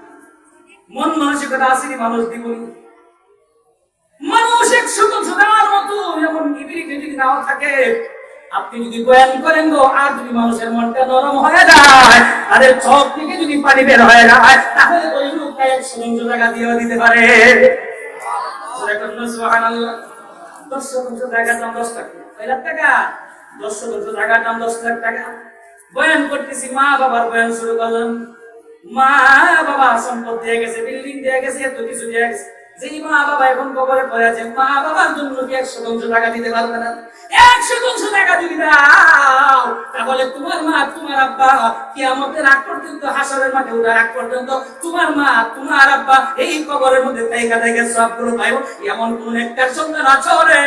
মন মানসিকতা আসেনি, মানুষ দিবই। মানুষ 100% দেওয়ার মতো এমন ইবিলিটি যদি নাও থাকে, আপনি যদি বয়ান করেন গো, আর যদি মানুষের মনটা নরম হয়ে যায়, আরে চোখ থেকে যদি পানি বের হয়ে যায়, তাহলে ওই লোকটা 100% টাকা দিয়েও দিতে পারে। সুবহানাল্লাহ। 10% টাকার দাম 10 টাকা, 1 লাখ টাকা। 10% টাকার দাম 10 লাখ টাকা। বয়ান করতেছি, মা বাবার বয়ান শুরু করলাম, মা বাবা সম্পদ দিয়ে গেছে, বিল্ডিং দিয়ে গেছে, এত কিছু দিয়ে গেছে, যেই মা বাবা এখন কবরে পড়ে আছে, মা বাবার জন্য কি 100 টাকা দিতে পারবে না? 100 টাকা যদি দাও, তাহলে তোমার মা তোমার আব্বা কিয়ামতের আগ পর্যন্ত, হাসরের মাঠে উঠার আগ পর্যন্ত তোমার মা তোমার আব্বা এই কবরের মধ্যে তাইকা তাইকা সবগুলো পাইব। এমন কোন একটা সন্তান আছে রে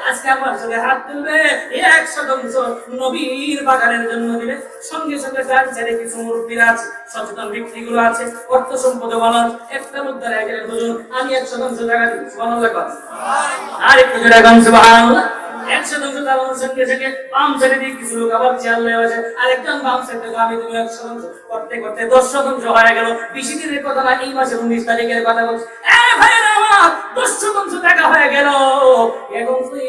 আজকে আমার সাথে হাত তুলবে, 100 নবীর বাগানের জন্য দিবে। সঙ্গে সঙ্গে যার ছেড়ে কিছু মুরব্বীরা আছে, সচেতন ব্যক্তিগুলো আছে, অর্থ সম্পদ বলা একটা মুদ্রা গেলে হুজুর আমি 100 টাকা দিই, সুবহানাল্লাহ কর। আর একটু জোরে গান সুবহানাল্লাহ। 100 টাকা সঙ্গে সঙ্গে বাম ছেড়ে দিয়ে কিছু লোক আবার চেয়ার নিয়ে বসে, আরেকজন বাম ছেড়ে থেকে আমি তুমি 100 করতে করতে 10 হয়ে গেল। বেশি দিনের কথা না, এই মাসের 19 তারিখের কথা বলছি। ভাইরা আমার 10 টাকা হয়ে গেল। এখন তুই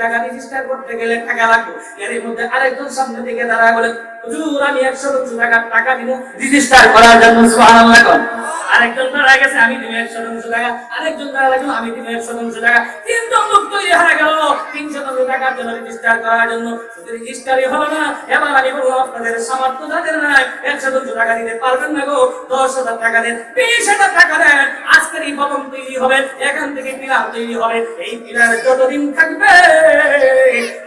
টাকা রেজিস্টার করতে গেলে টাকা লাগবে। এর মধ্যে আরেকজন সামনে থেকে দাঁড়ায় বলে হুজুর আমি 100 টাকা দিব রেজিস্টার করার জন্য, সুবহানাল্লাহ কর। আরেকজন দাঁড়ায় গেছে আমি দিব 100 টাকা, আরেকজন দাঁড়ায় গেল আমি দিব 100 টাকা। তিনজন লোক তৈরি হয়ে গেল 300 টাকার জন্য রেজিস্টার করার জন্য। রেজিস্টারই হলো না। এবার আমি বলবো আপনাদের সামর্থ্য যাদের নাই 100 টাকা দিতে পারবেন না গো, 10,000 টাকা দেন, 20,000 টাকা দেন। আজকের এই ভবন তৈরি হবে, এখান থেকে পিলার তৈরি হবে। এই পিলার যতদিন থাকবে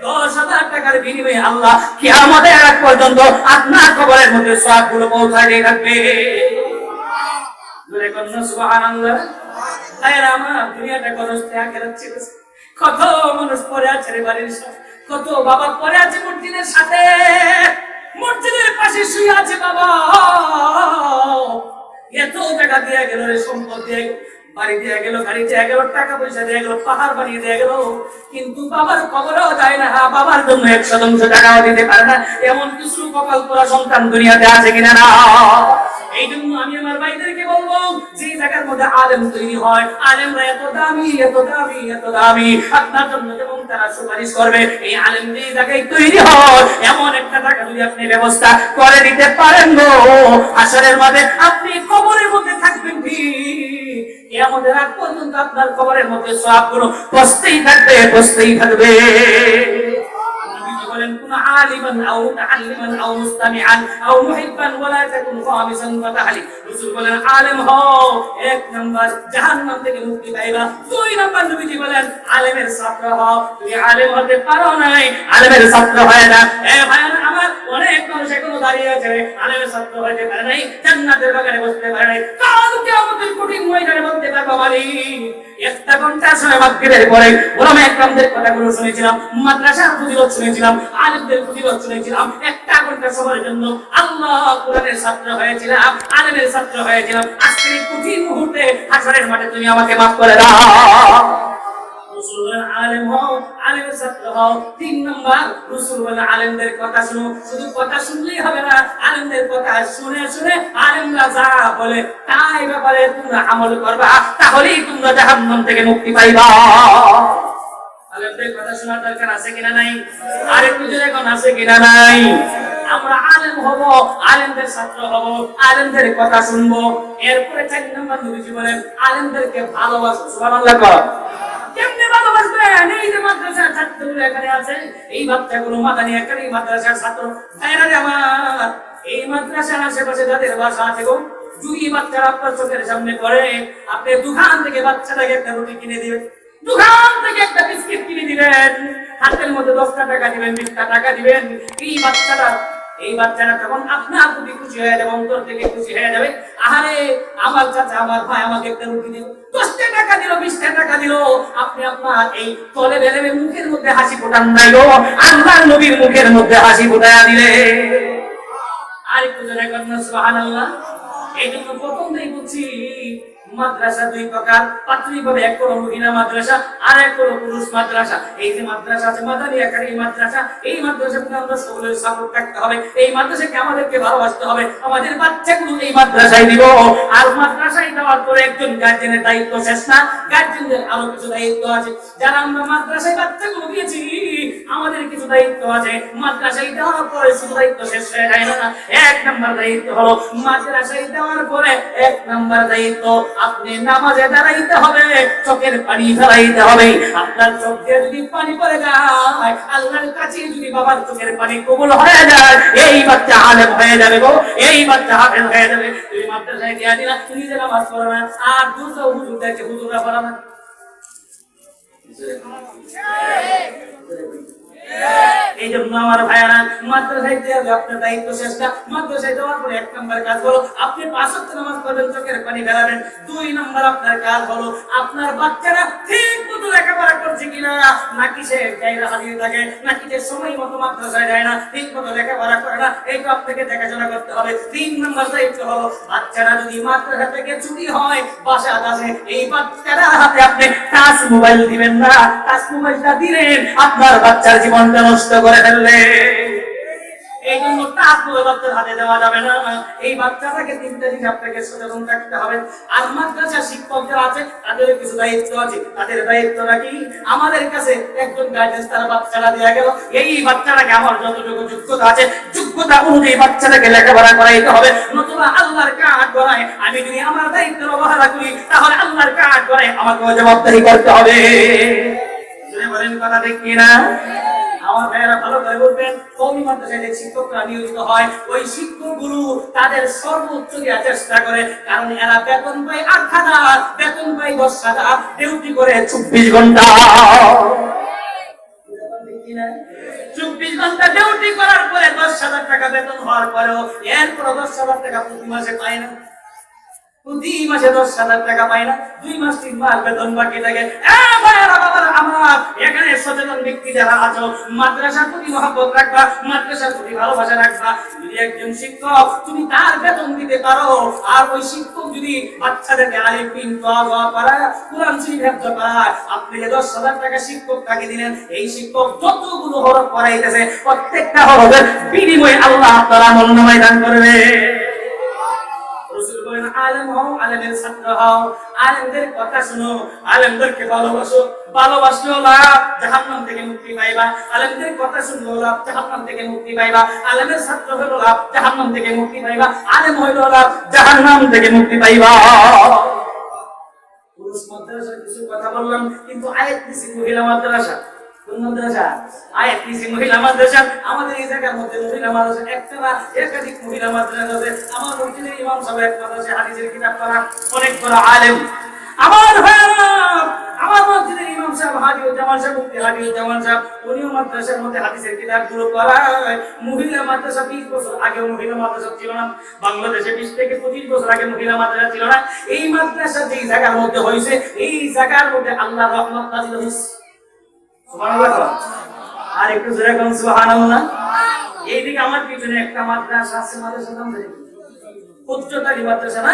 10,000 টাকার বিনিময়ে আল্লাহ কিয়ামতের আগ পর্যন্ত আপনার কবরের মধ্যে সওয়াবগুলো পৌঁছায় দিয়ে রাখবে। জোরে বলুন সুবহানাল্লাহ। আয়ের আমার দুনিয়াটা গরস্তে আখেরাত ছিল। কত মানুষ পড়ে আছে রে বাড়ির সাথে, কত বাবা পড়ে আছে মসজিদের সাথে, মসজিদের পাশে শুয়ে আছে বাবা। এত টাকা দিয়ে গেল রে, সম্পদ দিয়ে গেল, বাড়ি দিয়ে গেল, গাড়ি দিয়ে গেল, টাকা পয়সা দিয়ে গেল, পাহাড় বানিয়ে দিয়ে গেল, কিন্তু বাবার কবরেও যায় না, বাবার জন্য 100 টাকাও দিতে পারে না। এমন কিছু কপাল পোড়া সন্তান দুনিয়াতে আছে কিনা না? এই জন্য আমি আমার ভাইদেরকে বলবো, যে জায়গার মধ্যে আলেম তৈরি হয়, আলেমরা এত দামি, এত দামি, এত দামি, আপনার জন্য যেমন তারা সুপারিশ করবে, এই আলেম যে জায়গায় তৈরি হয়, এমন একটা টাকা যদি আপনি ব্যবস্থা করে দিতে পারেন গো, হাসরের মাঠে আপনি কবরের মধ্যে থাকবেন ঠিক, কিয়ামতের আগ পর্যন্ত আপনার কবরের মধ্যে সওয়াবগুলো বসতেই থাকবে, বসতেই থাকবে। বলেন কোন আলিমান আও মুতাআল্লিমান আও মুস্তামিআন আও মুহিব্বান ওয়ালা তাকুন খামিসান ফাতাহলি। রাসূল বলেন আলেম হও, 1 নাম্বার জাহান্নাম থেকে মুক্তি পাইবা। 2 নাম্বার নবীজি বলেন আলেমের ছাত্র হও, তুমি আলেম হতে পারো নাই, আলেমের ছাত্র হয় না। ভাইরা আমার অনেক মানুষ এখনো দাঁড়িয়ে আছে, আলেমের ছাত্র হতে পারে নাই, জান্নাতের বাগানে বসতে পারে নাই। কাল কিয়ামতের কঠিন ময়দানে বলতে পারবো মালিক 1 ঘন্টা সময় মাগরিবের পরে ওলামা একরামদের কথাগুলো শুনেছিলাম, মাদ্রাসার ফজিলত শুনেছিলাম, আলেমদের ফজিলত শুনেছিলাম। 1 ঘন্টা সময়ের জন্য আল্লাহ কোরআনের ছাত্র হয়েছিলাম, আলেমের ছাত্র হয়েছিলাম। আজকের এই কঠিন মুহূর্তে হাসরের মাঠে তুমি আমাকে মাফ করে দাও। রাসূল বলেন আলেম হও, আলেমের ছাত্র হও। 3 নাম্বার রাসূল বলেন আলেমদের কথা শুনো। শুধু কথা শুনলেই হবে না, আলেমদের কথা শুনে শুনে আলেমরা যা বলে তাই ব্যাপারে তোমরা আমল করবা, তাহলেই তোমরা জাহান্নাম থেকে মুক্তি পাইবা। আলেমদের কথা শোনার দরকার আছে কিনা নাই? আরেকটু জোরে কোন আছে কিনা নাই? আমরা আলেম হব, আলেমদের ছাত্র হব, আলেমদের কথা শুনবো। এরপরে 4 নাম্বার নবীজি বলেন আলেমদেরকে ভালোবাসো। সুবহানাল্লাহ কর। কেমনে ভালোবাসবেন? এই যে মাদ্রাসার ছাত্রগুলো এখানে আছে, এই বাচ্চাগুলো মাদানী একাডেমি মাদ্রাসার ছাত্র ভাইরা আমার, এই মাদ্রাসার আশেপাশে যাদের বাসা আছে গো, যদি বাচ্চারা আপনার চোখের সামনে পড়ে, আপনি দোকান থেকে বাচ্চাটাকে একটা রুটি কিনে দিবেন, দোকান থেকে একটা বিস্কিট কিনে দিবেন, হাতের মধ্যে 10 টাকা দিবেন, 20 টাকা দিবেন। এই বাচ্চারা তখন আপনার প্রতি খুশি হয়ে যাবে, অন্তর থেকে খুশি হয়ে যাবে। আরে আমার চাচা, আমার ভাই আমাকে একটা রুটি দিল, 10 টাকা দিল, 20 টাকা দিল। আপনি আপনার এই তলে বেলের মুখের মধ্যে হাসি ফোটান নাই গো, আল্লাহর নবীর মুখের মধ্যে হাসি ফোটায়া দিলে। আর একটু জোরে করেন সুবহানাল্লাহ। এই জন্য প্রথমেই বলছি মাদ্রাসা 2 প্রকার, প্রাথমিকভাবে এক হলো মহিলা মাদ্রাসা, আর এক হলো পুরুষ মাদ্রাসা। এই যে মাদ্রাসা আছে মাদানী একাডেমি মাদ্রাসা, এই মাদ্রাসাকে আমরা সকলের সাপোর্ট রাখতে হবে, এই মাদ্রাসাকে আমাদেরকে ভালোবাসতে হবে, আমাদের বাচ্চাগুলো এই মাদ্রাসায় দিব। আর মাদ্রাসায় দেওয়ার পরে একজন গার্জেনের দায়িত্ব শেষ না, গার্জেনদের আরো কিছু দায়িত্ব আছে। যারা আমরা মাদ্রাসায় বাচ্চাগুলো দিয়েছি, আমাদের কিছু দায়িত্ব আছে। মাদ্রাসায় দেওয়ার পরে শুধু দায়িত্ব শেষ হয়ে যায় না। 1 নাম্বার দায়িত্ব হলো মাদ্রাসায় দেওয়ার যাওয়ার পরে 1 নাম্বার দায়িত্ব, আপনি নামাজে দাঁড়াইতে হবে, চোখের পানি ফেলাইতে হবে। আপনার চোখ দিয়ে যদি পানি পড়ে যায়, আল্লাহর কাছে যদি বাবার চোখের পানি কবুল হয়ে যায়, এই বাচ্চা আলেম হয়ে যাবে গো, এই বাচ্চা হাফেজ হয়ে যাবে। তুমি মাদ্রাসায় গিয়ে দিলা, তুমি যে নামাজ পড়ো না, আর দুটো হুজুর দেখে হুজুরা পড়া না। এই জন্য আমার ভাইয়ারা, মাদ্রাসায় যাওয়া আপনার দায়িত্ব শেষটা। মাদ্রাসায় যাওয়ার পরে 1 নম্বর কাজ হলো আপনি 5 ওয়াক্ত নামাজ পড়বেন, চোখের পানি ফেলাবেন। 2 নম্বর আপনার কাজ হলো আপনার বাচ্চারা ঠিক মতো লেখাপড়া করছে কিনা, নাকি সে গায়রা হাজির থাকে, নাকি সে সময় মতো মাদ্রাসায় যায় না, ঠিক মতো লেখাপড়া করে না, এইটা আপনাকে দেখাশোনা করতে হবে। 3 নম্বর দায়িত্ব হলো বাচ্চারা যদি মাদ্রাসা থেকে ছুটি হয়, বাসা আছে, এই বাচ্চারা হাতে আপনি টাচ মোবাইল দিবেন না। টাচ মোবাইলটা দিলেন আপনার বাচ্চার জীবনটা নষ্ট করে ফেললে। এই জন্য টাচ মোবাইল বাচ্চার হাতে দেওয়া যাবে না। এই বাচ্চাটাকে 3টা জিনিস আপনাকে সচেতন থাকতে হবে। আর মাদ্রাসা শিক্ষক যারা আছে তাদের কিছু দায়িত্ব আছে। তাদের দায়িত্বটা কি? আমাদের কাছে একজন গার্ডিয়ান তার বাচ্চাটা দেয়া গেল, এই বাচ্চাটাকে আমার যতটুকু যোগ্যতা আছে, যোগ্যতা অনুযায়ী বাচ্চাটাকে লেখাপড়া করাইতে হবে। নতুবা আল্লাহর কাজ করায় আমি যদি আমার দায়িত্বের অবহেলা করি, তাহলে আল্লাহর কাজ করায় আমাকে জবাবদাহি করতে হবে। বলেন কথা ঠিক কিনা? আমার ভাইয়েরা ভালো করে বলবেন, কওমি মাদ্রাসায় যে শিক্ষকরা নিয়োজিত হয়, ওই শিক্ষকগুলো তাদের সর্বোচ্চ দেওয়ার চেষ্টা করে, কারণ এরা বেতন পায় 8,000, বেতন পায় 10,000, ডিউটি করে 24 ঘন্টা। 24 ঘন্টা ডিউটি করার পরে 10,000 টাকা বেতন হওয়ার পরেও এরপর 10,000 টাকা প্রতি মাসে পায় না। প্রতি মাসে 10,000 টাকা পায় না, 2 মাস 3 মাস বেতন বাকি থাকে। আমার এখানে সচেতন ব্যক্তি যারা আছো, মাদ্রাসার প্রতি মহব্বত রাখবা, মাদ্রাসার প্রতি ভালোবাসা রাখবা। যদি একজন শিক্ষক তুমি তার বেতন দিতে পারো, আর ওই শিক্ষক যদি বাচ্চাদেরকে আলিফ বিন তা ওয়া পড়া, কোরআন শরীফ হেফজ করায়, আপনি যে 10,000 টাকা শিক্ষক তাকে দিলেন, এই শিক্ষক যতগুলো হরফ পড়াইতেছে প্রত্যেকটা হরফের বিনিময়ে আল্লাহ আপনার আমলনামায় দান করবে। আলেম হও, আলেমের ছাত্র হও, আলেমদের কথা শুনো, আলেমদেরকে ভালোবাসো, ভালোবাসলেও লাভ, জাহান্নাম থেকে মুক্তি পাইবা। আলেমদের কথা শুনলেও লাভ, জাহান্নাম থেকে মুক্তি পাইবা। আলেমের ছাত্র হলো লাভ, জাহান্নাম থেকে মুক্তি পাইবা। আলেম হইল লাভ, জাহান্নাম থেকে মুক্তি পাইবা। পুরুষ মাদ্রাসার কিছু কথা বললাম, কিন্তু আয়াত দিছি মহিলা মাদ্রাসা। কোন মাদ্রাসা? আয়াত দিছি মহিলা মাদ্রাসা। আমাদের এই জায়গার মধ্যে মহিলা মাদ্রাসা একটা না, একাধিক মহিলা মাদ্রাসা আছে। আমার মসজিদের ইমাম সাহেব এক মাদ্রাসায় হাদিসের কিতাব পড়া, অনেক বড় আলেম। আমার ভাইরা, আমার মসজিদের ইমাম সাহেব হাদিউজ্জামান সাহেব, মুফতি হাদিউজ্জামান সাহেব, উনিও মাদ্রাসার মধ্যে হাদিসের কিতাবগুলো পড়ায়। মহিলা মাদ্রাসা 20 বছর আগে মহিলা মাদ্রাসা ছিল না বাংলাদেশে, 20 থেকে 25 বছর আগে মহিলা মাদ্রাসা ছিল না। এই মাদ্রাসা যেই জায়গার মধ্যে হয়েছে, এই জায়গার মধ্যে আল্লাহর রহমত নাযিল হয়েছে। সুবহানাল্লাহ। আর একটু জোরে কোন সুবহানাল্লাহ। এইদিকে আমার পিছনে একটা মাদ্রাসা আছে, মাদ্রাসার নাম জানি উচ্চতালি মাদ্রাসা না,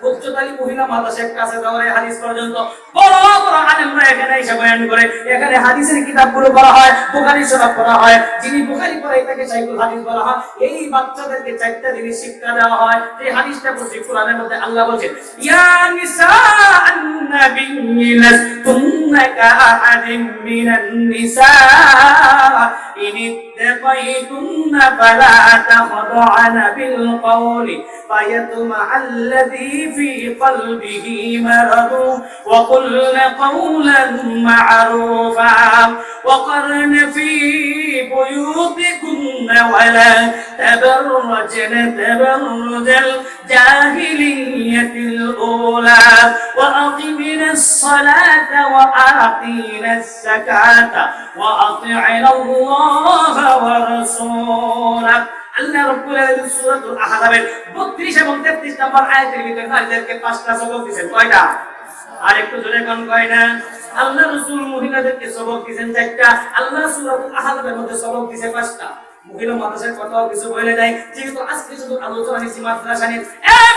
উচ্চতালি মহিলা মাদ্রাসা একটা আছে, তাহলে হাদিস পর্যন্ত বড় বড় আলেমরা এখানে এসে বয়ান করে। এখানে হাদিসের কিতাবগুলো পড়া হয়, বুখারী শরীফ পড়া হয়। যিনি বুখারী পড়ায় তাকে শাইখুল হাদিস বলা হয়। এই বাচ্চাদেরকে 4টা জিনিস শিক্ষা দেওয়া হয়। এই হাদিসটা পড়ছি কোরআনের মধ্যে, আল্লাহ বলেন, ইয়া নিসাআন নাবিয়্যি লাস্তুন্না কাআহাদিন মিনান নিসা ইন ইত্তাকাইতুন্না ফালা তাখদুআনা বিল কওলি ফায়াতমাআল্লাযী ফী কলবিহি মারাদু ওয়া কুলনা কাওলান মা'রুফা ওয়া কারনা ফী বুয়ুতিকুন্না ওয়া লা তাবাররাজনা তাবাররুজাল জাহিলিয়াতিল উলা ওয়া আকিমিনাস সালাতা ওয়া আতিনাস যাকাতা ওয়া আতি'নাল্লাহা ওয়া রাসূলাহু। আল্লাহ রাব্বুল আলামিন সূরাতুল আহজাবের 32 এবং 33 নম্বর আয়াতের ভিতরে নারীদেরকে 5টা সবক দিয়েছেন। কয়টা? আর একটু জোরে কোন কয়টা? আল্লাহ রাসূল মহিলাদেরকে সবক দিয়েছেন 4টা। আল্লাহ সূরাতুল আহজাবের মধ্যে সবক দিয়েছে 5টা। মহিলা মাদ্রাসার কথাও কিছু বলে নাই, যেহেতু আজকে শুধু আলোচনা নিছি মাদ্রাসা নিয়ে।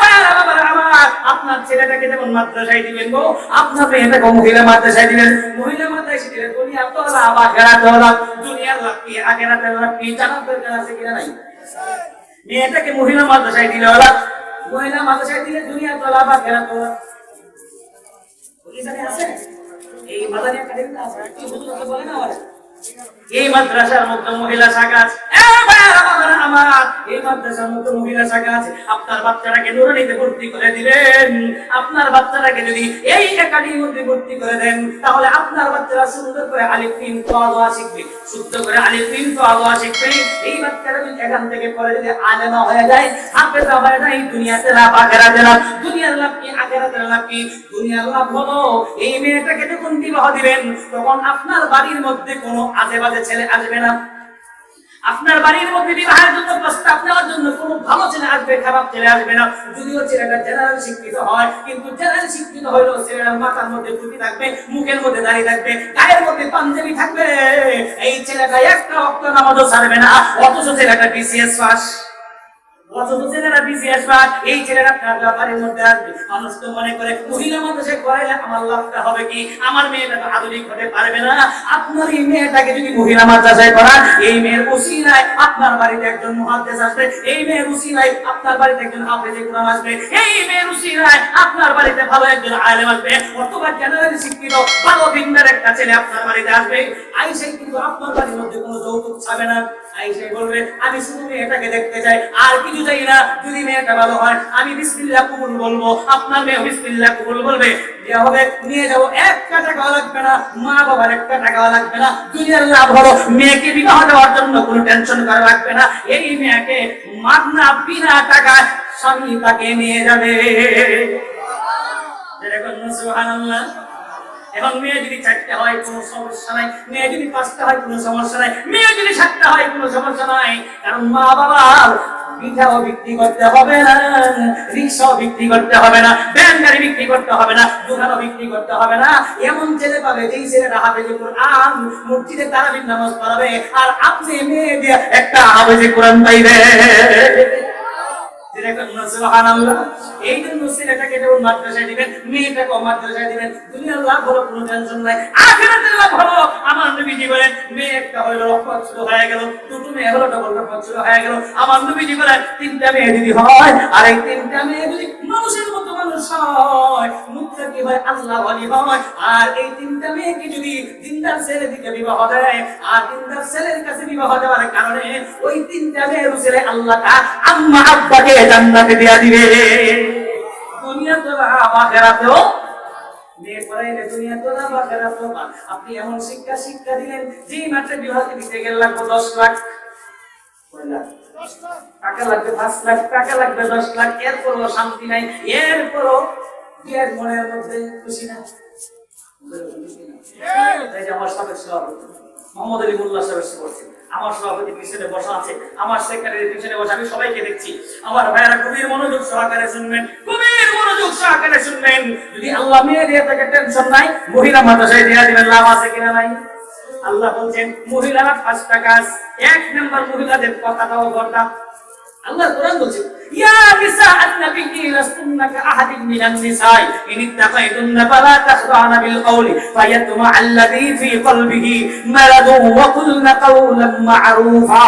বাবারা আমার, আপনার ছেলেটাকে যেমন মাদ্রাসায় দিবেন গো, আপনার মেয়েটাকে মহিলা মাদ্রাসায় দিবেন। মহিলা মাদ্রাসায় দিলে দুনিয়া তো লাভ, আখিরাত লাভ। দুনিয়ার লাভ কি, আখিরাতের লাভ কি, জানার দরকার আছে কিনা নাই? মেয়েটাকে মহিলা মাদ্রাসায় দিলে লাভ, মহিলা মাদ্রাসায় দিলে দুনিয়া তো লাভ, আখিরাত লাভ। বুঝিছেন আছে? এই মাদ্রাসা একাডেমিতে আছে, কি বুঝতে বলে না? এই মাদ্রাসার মধ্যে মহিলা শাখা আছে। আমার এই মাদ্রাসার মতো মহিলা শাখা আছে, আপনার বাচ্চাটাকে নুরানিতে ভর্তি করে দিবেন। আপনার বাচ্চাটাকে যদি এই একাডেমির মধ্যে ভর্তি করে দেন, তাহলে আপনার বাচ্চারা সুন্দর করে আলিফ মিম তা শিখবে, শুদ্ধ করে আলিফ মিম তা শিখবে। এই বাচ্চারা যদি এখান থেকে পরে যদি আলেমা হয়ে যায়, হাফেজা হয়ে যায়, দুনিয়াতে লাভ আখিরাতে লাভ। দুনিয়ার লাভ কি আখিরাতের লাভ কি? দুনিয়ার লাভ হলো এই মেয়েটাকে যখন বিবাহ দিবেন, তখন আপনার বাড়ির মধ্যে কোনো আজে বাজে ছেলে আসবে না। আপনার বাড়ির মধ্যে বিবাহের জন্য প্রস্তাব নেওয়ার জন্য কোনো ভালো ছেলে আসবে, খারাপ ছেলে আসবে না। যদিও ছেলেটা জেনারেল শিক্ষিত হয়, কিন্তু জেনারেল শিক্ষিত হইলেও ছেলেটার মাথার মধ্যে টুপি থাকবে, মুখের মধ্যে দাড়ি থাকবে, গায়ের মধ্যে পাঞ্জাবি থাকবে। এই ছেলেটা একটা ওয়াক্ত নামাজও ছাড়বে না, অথচ ছেলেটা বিসিএস পাস। এই ছেলেরা আপনার বাড়ির মধ্যে আসবে। মানুষ তো মনে করে মহিলা মানুষে করাইলে আমার লাভটা হবে কি, আমার মেয়েটা তো আধুনিক হতে পারবে না। আপনার এই মেয়েটাকে যদি মহিলা মাদ্রাসায় করান, এই মেয়ের উসিলায় আপনার বাড়িতে একজন মুহাদ্দিস আসবে, এই মেয়ের উসিলায় আপনার বাড়িতে একজন হাফেজে কোরআন আসবে, এই মেয়ের উসিলায় আপনার বাড়িতে ভালো একজন আলেম আসবে, অথবা জেনারেল শিক্ষিত ভালো দিনদার একটা ছেলে আপনার বাড়িতে আসবে। আইসাই কিন্তু আপনার বাড়ির মধ্যে কোনো যৌতুক ছাবে না। আইসাই বলবে আমি শুধু মেয়েটাকে দেখতে চাই, আর কিছু চাই না। যদি মেয়েটা ভালো হয়, আমি বিসমিল্লাহ কবুল বলবো, আপনার মেয়ে বিসমিল্লাহ কবুল বলবে, দেওয়া হবে, নিয়ে যাবো। একটা টাকাও লাগবে না, মা বাবার একটা টাকাও লাগবে না। দুনিয়ার লাভ হলো মেয়েকে বিবাহ দেওয়ার জন্য কোনো টেনশন করা লাগবে না। এই মেয়েকে মাগনা বিনা টাকায় স্বামী তাকে নিয়ে যাবে। সুবহানাল্লাহ। এবং মেয়ে যদি 4টা হয় কোনো সমস্যা নাই, মেয়ে যদি 5টা হয় কোনো সমস্যা নাই, মেয়ে যদি 7টা হয় কোনো সমস্যা নাই। কারণ মা বাবার পিঠাও বিক্রি করতে হবে না, রিক্সাও বিক্রি করতে হবে না, ভ্যান গাড়ি বিক্রি করতে হবে না, দোকানও বিক্রি করতে হবে না। এমন ছেলে পাবে যেই ছেলেটা হাফেজে কোরআন মসজিদে তারাবির নামাজ পড়াবে, আর আপনি মেয়ে দিয়ে একটা হাফেজে কোরআন পাইবে। এই জন্য ছেলেটাকে যেমন মাদ্রাসায় দিবেন, মেয়েটাকে মাদ্রাসায় দিবেন। দুনিয়ার লাভ হলো কোনো টেনশন নাই, আখিরাতের লাভ হলো আমার নবীজি বলেন মেয়ে একটা হলো রহমত শুরু হয়ে গেল, দুটো মেয়ে হলো ডবল রহমত শুরু হয়ে গেল। আমার নবীজি বলেন 3টা মেয়ে যদি হয়, আর এই 3টা মেয়ে যদি মানুষের মতো মানুষ হয়, মুত্তাকি হয়, আল্লাহ ওয়ালি হয়, আর এই 3টা মেয়েকে যদি দিনদার ছেলে দিকে বিবাহ দেয়, আর দিনদার ছেলের কাছে বিবাহ দেওয়ার কারণে ওই 3টা মেয়ের ছেলে আল্লাহ তাআলা আম্মা আব্বাকে জান্নাতে দিয়া দিবে। দুনিয়াতে আখিরাতেও মেয়ে পড়াইলে দুনিয়াতে আখিরাতেও। আপনি এমন শিক্ষা দিলেন, যেই মাত্র বিবাহ দিতে গেলে লাগবে 10 লাখ, টাকা লাগবে 5 লাখ, টাকা লাগবে 10 লাখ, এরপরও শান্তি নাই, এরপরও বিয়ের মনের মধ্যে খুশি না। এই যে আমার সাবেক সভাপতি মোহাম্মদ আলী মোল্লা সাহেব এসে বলছেন, আমার সভাপতি পিছনে বসা আছে, আমার সেক্রেটারি পিছনে বসা, আমি সবাইকে দেখছি। আমার ভাইয়েরা গভীর মনোযোগ সহকারে শুনবেন, গভীর মনোযোগ সহকারে শুনবেন। যদি আল্লাহ মেয়ে দিয়ে থাকে টেনশন নাই, মহিলা মাদ্রাসায় দিয়ে দিবেন, লাভ আছে কিনা নাই? আল্লাহ বলছেন মহিলারা 5টা কাজ। 1 নাম্বার মহিলাদের কথাটাও বলতাম। আল্লাহ কোরআন বলছে ইয়া নিসাআন নাবিয়্যি লাস্তুন্না কাআহাদিন মিনান নিসাই ইন ইত্তাকাইতুন্না ফালা তাখদা'না বিল কওলি ফায়াতমা আল্লাযী ফী কলবিহি মারাদুন ওয়া কুলনা কাওলান মা'রুফা।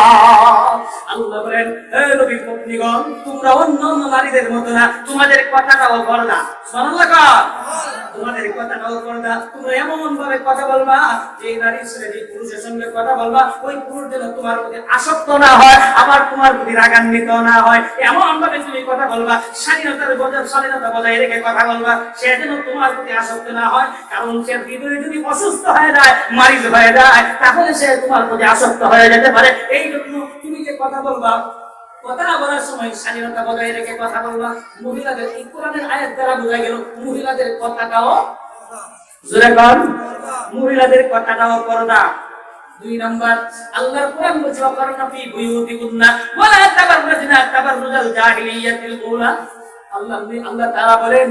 আল্লাহ বলেন হে নবী পত্নীগণ, তোমরা অন্য নারীদের মতো না, তোমাদের কথাটাও পর্দা। সুবহানাল্লাহ। তোমাদের কথাটাও পর্দা। তোমরা এমন ভাবে কথা বলবা যে নারীর সাথে যে পুরুষের সঙ্গে কথা বলবা, ওই পুরুষ যেন তোমার প্রতি আসক্ত না হয়, আবার তোমার প্রতি রাগান্বিত না হয়। এমন ভাবে তুমি কথা বলবা, স্বাধীনতা বজায় রেখে কথা বলবা, সে যেন তোমার প্রতি আসক্ত না হয়। কারণ সে হৃদয়ে যদি অসুস্থ হয়ে যায়, মারিজ হয়ে যায়, তাহলে সে তোমার প্রতি আসক্ত হয়ে যেতে পারে। এই জন্য তুমি যে কথা বলবা, কথা বলার সময় স্বাধীনতা বজায় রেখে কথা বলবা। মহিলাদের এই কোরআনের আয়াত দ্বারা বোঝা গেল মহিলাদের কথাটাও জোরে কর, মহিলাদের কথাটাও পর্দা। 2 নাম্বার আল্লাহর কোরআন বলছে ওয়াকারনা ফি বুয়ুতিকুন্না ওয়ালা তাবাররাজনা তাবাররুজাল জাহিলিয়াতিল উলা। আল্লাহ তাআলা বলেন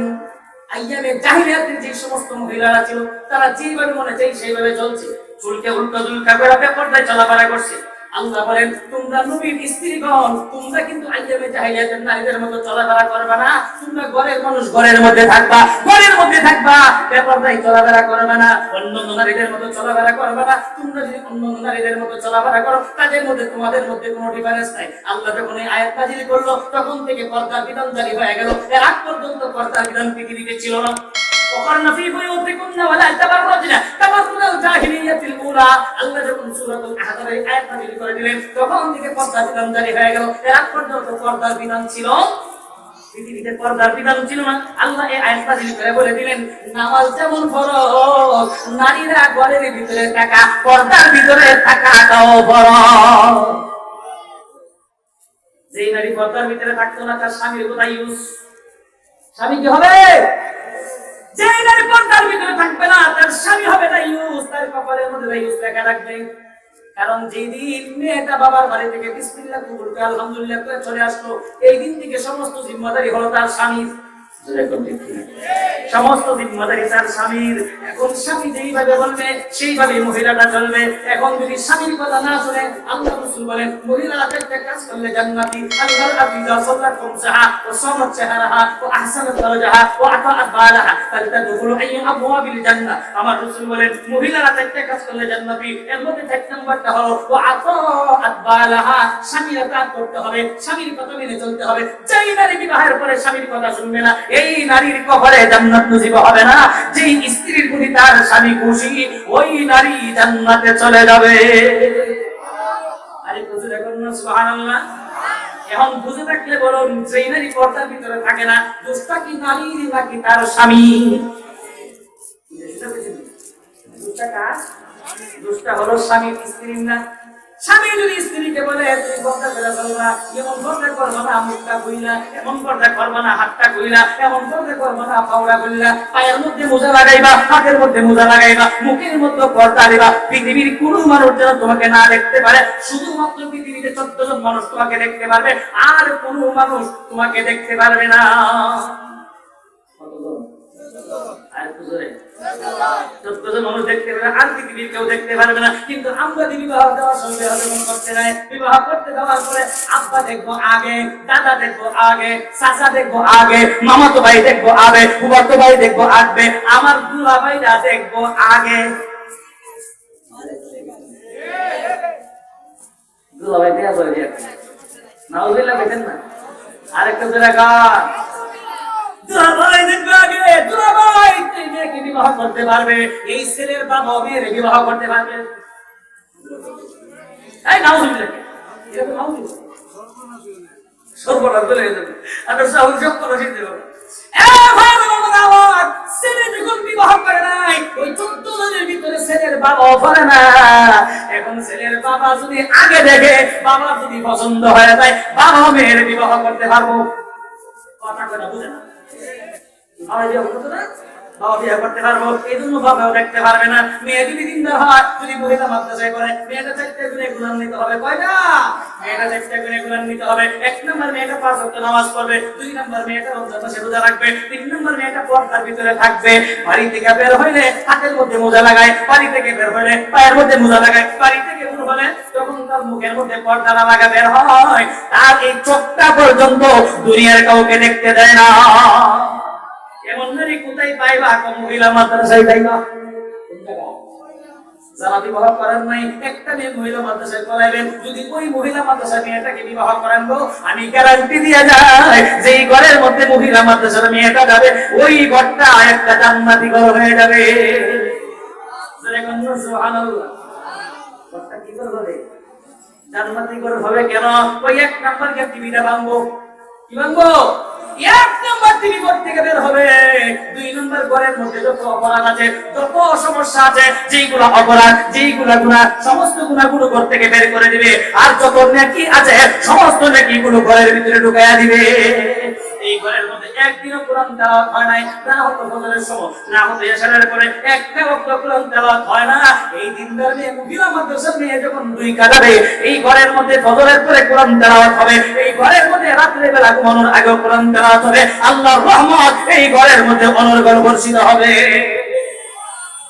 আইয়ামে জাহিলিয়াতের যে সমস্ত মহিলারা ছিল, তারা যেভাবে মনে চাই সেইভাবে চলছে, চুলকে উল্টো দুলকা করে বেপরদায় চলাফেরা করছে। আল্লাহ বলেন তোমরা নবীর স্ত্রীগণ, তোমরা কিন্তু আইয়ামে জাহিলিয়াতের নারীদের মতো চলাফেরা করবে না। তোমরা ঘরের মানুষ, ঘরের মধ্যে থাকবা, ঘরের মধ্যে থাকবা, বেপরদায় চলাফেরা করবে না, অন্য নারীদের মতো চলাফেরা করবে না। তোমরা যদি অন্য নারীদের মতো চলাফেরা করো, তাদের মধ্যে তোমাদের মধ্যে কোনো ডিফারেন্স নাই। আল্লাহ যখন এই আয়াত নাযিল করলো, তখন থেকে পর্দার বিধান জারি হয়ে গেল। এর আগ পর্যন্ত পর্দার বিধান পৃথিবীতে ছিল না। وقرن في بيوتكن ولا تبرجن تبرج الجاهلية الأولى উলা আল্লাহ যখন সূরাতুল আহজাবের আয়াত নাযিল করে দিলেন তখন থেকে পর্দা বিধান জারি হয়ে গেল। এর আগ পর্যন্ত পর্দার বিধান ছিল, পৃথিবীতে পর্দার বিধান ছিল না। আল্লাহ এই আয়াত নাযিল করে বলে দিলেন নামাজ যেমন ফরজ, নারীরা ঘরের ভিতরে থাকা, পর্দার ভিতরে থাকাটাও ফরজ। যেই নারী পর্দার ভিতরে থাকতো না তার স্বামীর কোথায় ইউজ? স্বামী কি হবে? যেই নারী পর্দার ভিতরে থাকবে না তার স্বামী হবে না ইউজ, তার কপালের মধ্যে ইউজ লেখা থাকবে। কারণ যেদিন মেয়েটা বাবার বাড়ি থেকে বিসমিল্লাহ কবুল করে আলহামদুলিল্লাহ করে চলে আসলো, এই দিন থেকে সমস্ত জিম্মাদারি হলো তার স্বামীর। সমস্ত জিম্মাদারি তার স্বামীর। এখন স্বামী যেইভাবে বলবে সেইভাবে মহিলাটা চলবে। এখন যদি স্বামীর কথা না শুনে আল্লাহ রাসূল বলেন মহিলারা একটা কাজ করলে জান্নাতি, আল্লাহর আযীজা সাল্লাল্লাহু কমসাহা ওয়া সামাত শাহরাহা ওয়া আহসানাত ফারজাহা ওয়া আতাআত বালাহা ফালতাদখুলু আইয়ু আবওয়াবিল জান্নাহ। আমার রাসূল বলেন মহিলারা একটা কাজ করলে জান্নাতি, এর মধ্যে এক নাম্বারটা হলো ওয়া আতাআত বালাহা, স্বামীর আতাত করতে হবে, স্বামীর কথা মেনে চলতে হবে। যেই নারী বিবাহের পরে স্বামীর কথা শুনবে না এই নারীর কপালে জান্নাত নসিব হবে না। যেই স্ত্রীর প্রতি তার স্বামী খুশি ওই নারী জান্নাতে চলে যাবে। আরে বুঝে দেখুন না সুবহানাল্লাহ। এখন বুঝে থাকলে বলুন যেই নারী পর্দার ভিতরে থাকে না দোষটা কি নারীর নাকি তার স্বামী? দোষটা কার? দোষটা হলো স্বামীর, স্ত্রীর না। স্বামী যদি স্ত্রীকে বলে তুই পর্দা করে চলবা, এমন পর্দা করবা না মুখটা কইলা, এমন পর্দা করবা না হাতটা কইলা, এমন পর্দা করবা না পাওড়া কইলা, পায়ের মধ্যে মোজা লাগাইবা, হাতের মধ্যে মোজা লাগাইবা, মুখের মধ্যে পর্দা দিবা, পৃথিবীর কোনো মানুষ যেন তোমাকে না দেখতে পারে, শুধুমাত্র পৃথিবীতে 14 জন মানুষ তোমাকে দেখতে পারবে, আর কোনো মানুষ তোমাকে দেখতে পারবে না। আর বুঝলে 14 জন মানুষ দেখতে পারবে আর পৃথিবীর কেউ দেখতে পারবে না। কিন্তু আমরা বিবাহ দেওয়ার সঙ্গে হজম করতে নাই, বিবাহ করতে দেওয়ার পরে আব্বা দেখবো আগে, দাদা দেখবো আগে, চাচা দেখবো আগে, মামাতো ভাই দেখবো আগে, ফুফাতো ভাই দেখবো আগে, আমার দুলা ভাইরা দেখবো আগে। দুলা ভাই দেয়া বলে দিয়ে নাউজুবিল্লাহ বেতেন না। আরেকটা জায়গা দুলাভাই দেখবে আগে, দুলাভাই তুই মেয়েকে বিবাহ করতে পারবে, এই ছেলের বাবা মেয়ের বিবাহ করতে পারবে। এই নাউজুবিল্লাহ, এরকম নাউজুবিল্লাহ সর্বনাশ বলে যাবে। আমরা সাহস সব করে দিতে হবে। ভাই আমার ছেলে যখন বিবাহ করে নাই ওই 14 জনের ভিতরে ছেলের বাবা বলে না। এখন ছেলের বাবা যদি আগে দেখে, বাবা যদি পছন্দ হয়ে যায়, বাবা মেয়ের বিবাহ করতে পারবো। কথা কথা বুঝে না, বাবা বিয়ে করতে না, বাবা বিয়ে করতে পারবো, এই জন্য বাবাও দেখতে পারবে না। মেয়ে যদি দিনদার হয়, যদি মহিলা মাদ্রাসায় পড়ে, মেয়েটা 4টা গুণে গুণান নিতে হবে। কয়টা? মেয়েটা 4টা গুণে গুণান নিতে হবে। 1 নম্বর মেয়েটা 5 ওয়াক্ত নামাজ পড়বে, 2 নম্বর মেয়েটা রমজান মাসে রোজা রাখবে, 3 নম্বর মেয়েটা পর্দার ভিতরে থাকবে। বাড়ি থেকে বের হইলে হাতের মধ্যে মোজা লাগায়, বাড়ি থেকে বের হইলে পায়ের মধ্যে মোজা লাগায়, বাড়ি থেকে বের হলে তখন তার মুখের মধ্যে পর্দা না লাগা বের হয়। তার এই চোখটা পর্যন্ত দুনিয়ার কাউকে দেখতে দেয় না। এমন নারী কোথায় পাইবা? মহিলা মাদ্রাসায় পাইবা। যারা বিবাহ করেন নাই একটা মেয়ে মহিলা মাদ্রাসায় পড়াইবেন, যদি ওই মহিলা মাদ্রাসার মেয়েটাকে বিবাহ করানো, আমি গ্যারান্টি দিয়ে যাই যে ঘরের মধ্যে মহিলা মাদ্রাসার মেয়েটা যাবে ওই ঘরটা একটা জান্নাতি ঘর হয়ে যাবে। সুবহানাল্লাহ। ঘরটা কি ঘর হবে? জান্নাতি ঘর হবে। কেন? ওই 1 নাম্বার কে টিভিটা ভাঙবো। কি ভাঙবো? 1 নাম্বার টিভি ঘর থেকে বের হবে। 2 নাম্বার ঘরের মধ্যে যত অপরাধ আছে, যত সমস্যা আছে, যেইগুলো অপরাধ, যেইগুলো গুনাহ, সমস্ত গুনাহগুলো ঘর থেকে বের করে দিবে। আর যত নেকি আছে সমস্ত নেকিগুলো ঘরের ভিতরে ঢুকাইয়া দিবে। এই ঘরের মধ্যে একদিনও কোরআন তেলাওয়াত হয় নাই, না হতো ফজরের সময়, না হতো ইশারের পরে একটা ওয়াক্ত কোরআন তেলাওয়াত হয় না। এই দিনদার মেয়ে মহিলা মাদ্রাসার মেয়ে যখন 2 কাটাবে, এই ঘরের মধ্যে ফজরের পরে কোরআন তেলাওয়াত হবে, এই ঘরের মধ্যে রাত্রে বেলা ঘুমানোর আগে কোরআন তেলাওয়াত হবে, আল্লাহর রহমত এই ঘরের মধ্যে অনর্গল বর্ষিত হবে।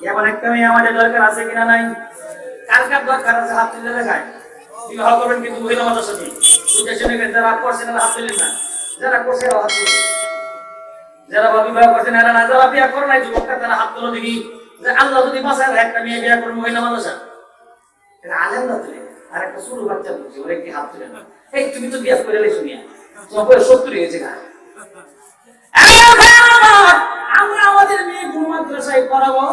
এমন একটা মেয়ে আমাদের দরকার আছে কিনা নাই? কার কার দরকার আছে? হাত তুলে দেখায়। বিবাহ করবেন কিন্তু মহিলা মাদ্রাসা দিয়ে। যারা করছেন হাত তুলেন না, যারা করছে হাত তুলে, যারা বিবাহ করছেন এরা না, যারা বিয়ে করে নাই যুবকরা তারা হাত তুলো দেখি। যে আল্লাহ যদি বাঁচায় একটা মেয়ে বিয়ে করে মহিলা মাদ্রাসা, এটা আলেম না তুলে, আর একটা ছোট বাচ্চা বলছে ওরা কি হাত তুলে না। এই তুমি তো বিয়ে করে এলে শুনিয়া তোমার বয়স 70 হয়েছে না। আমরা আমাদের মেয়ে মাদ্রাসায় পড়াবো,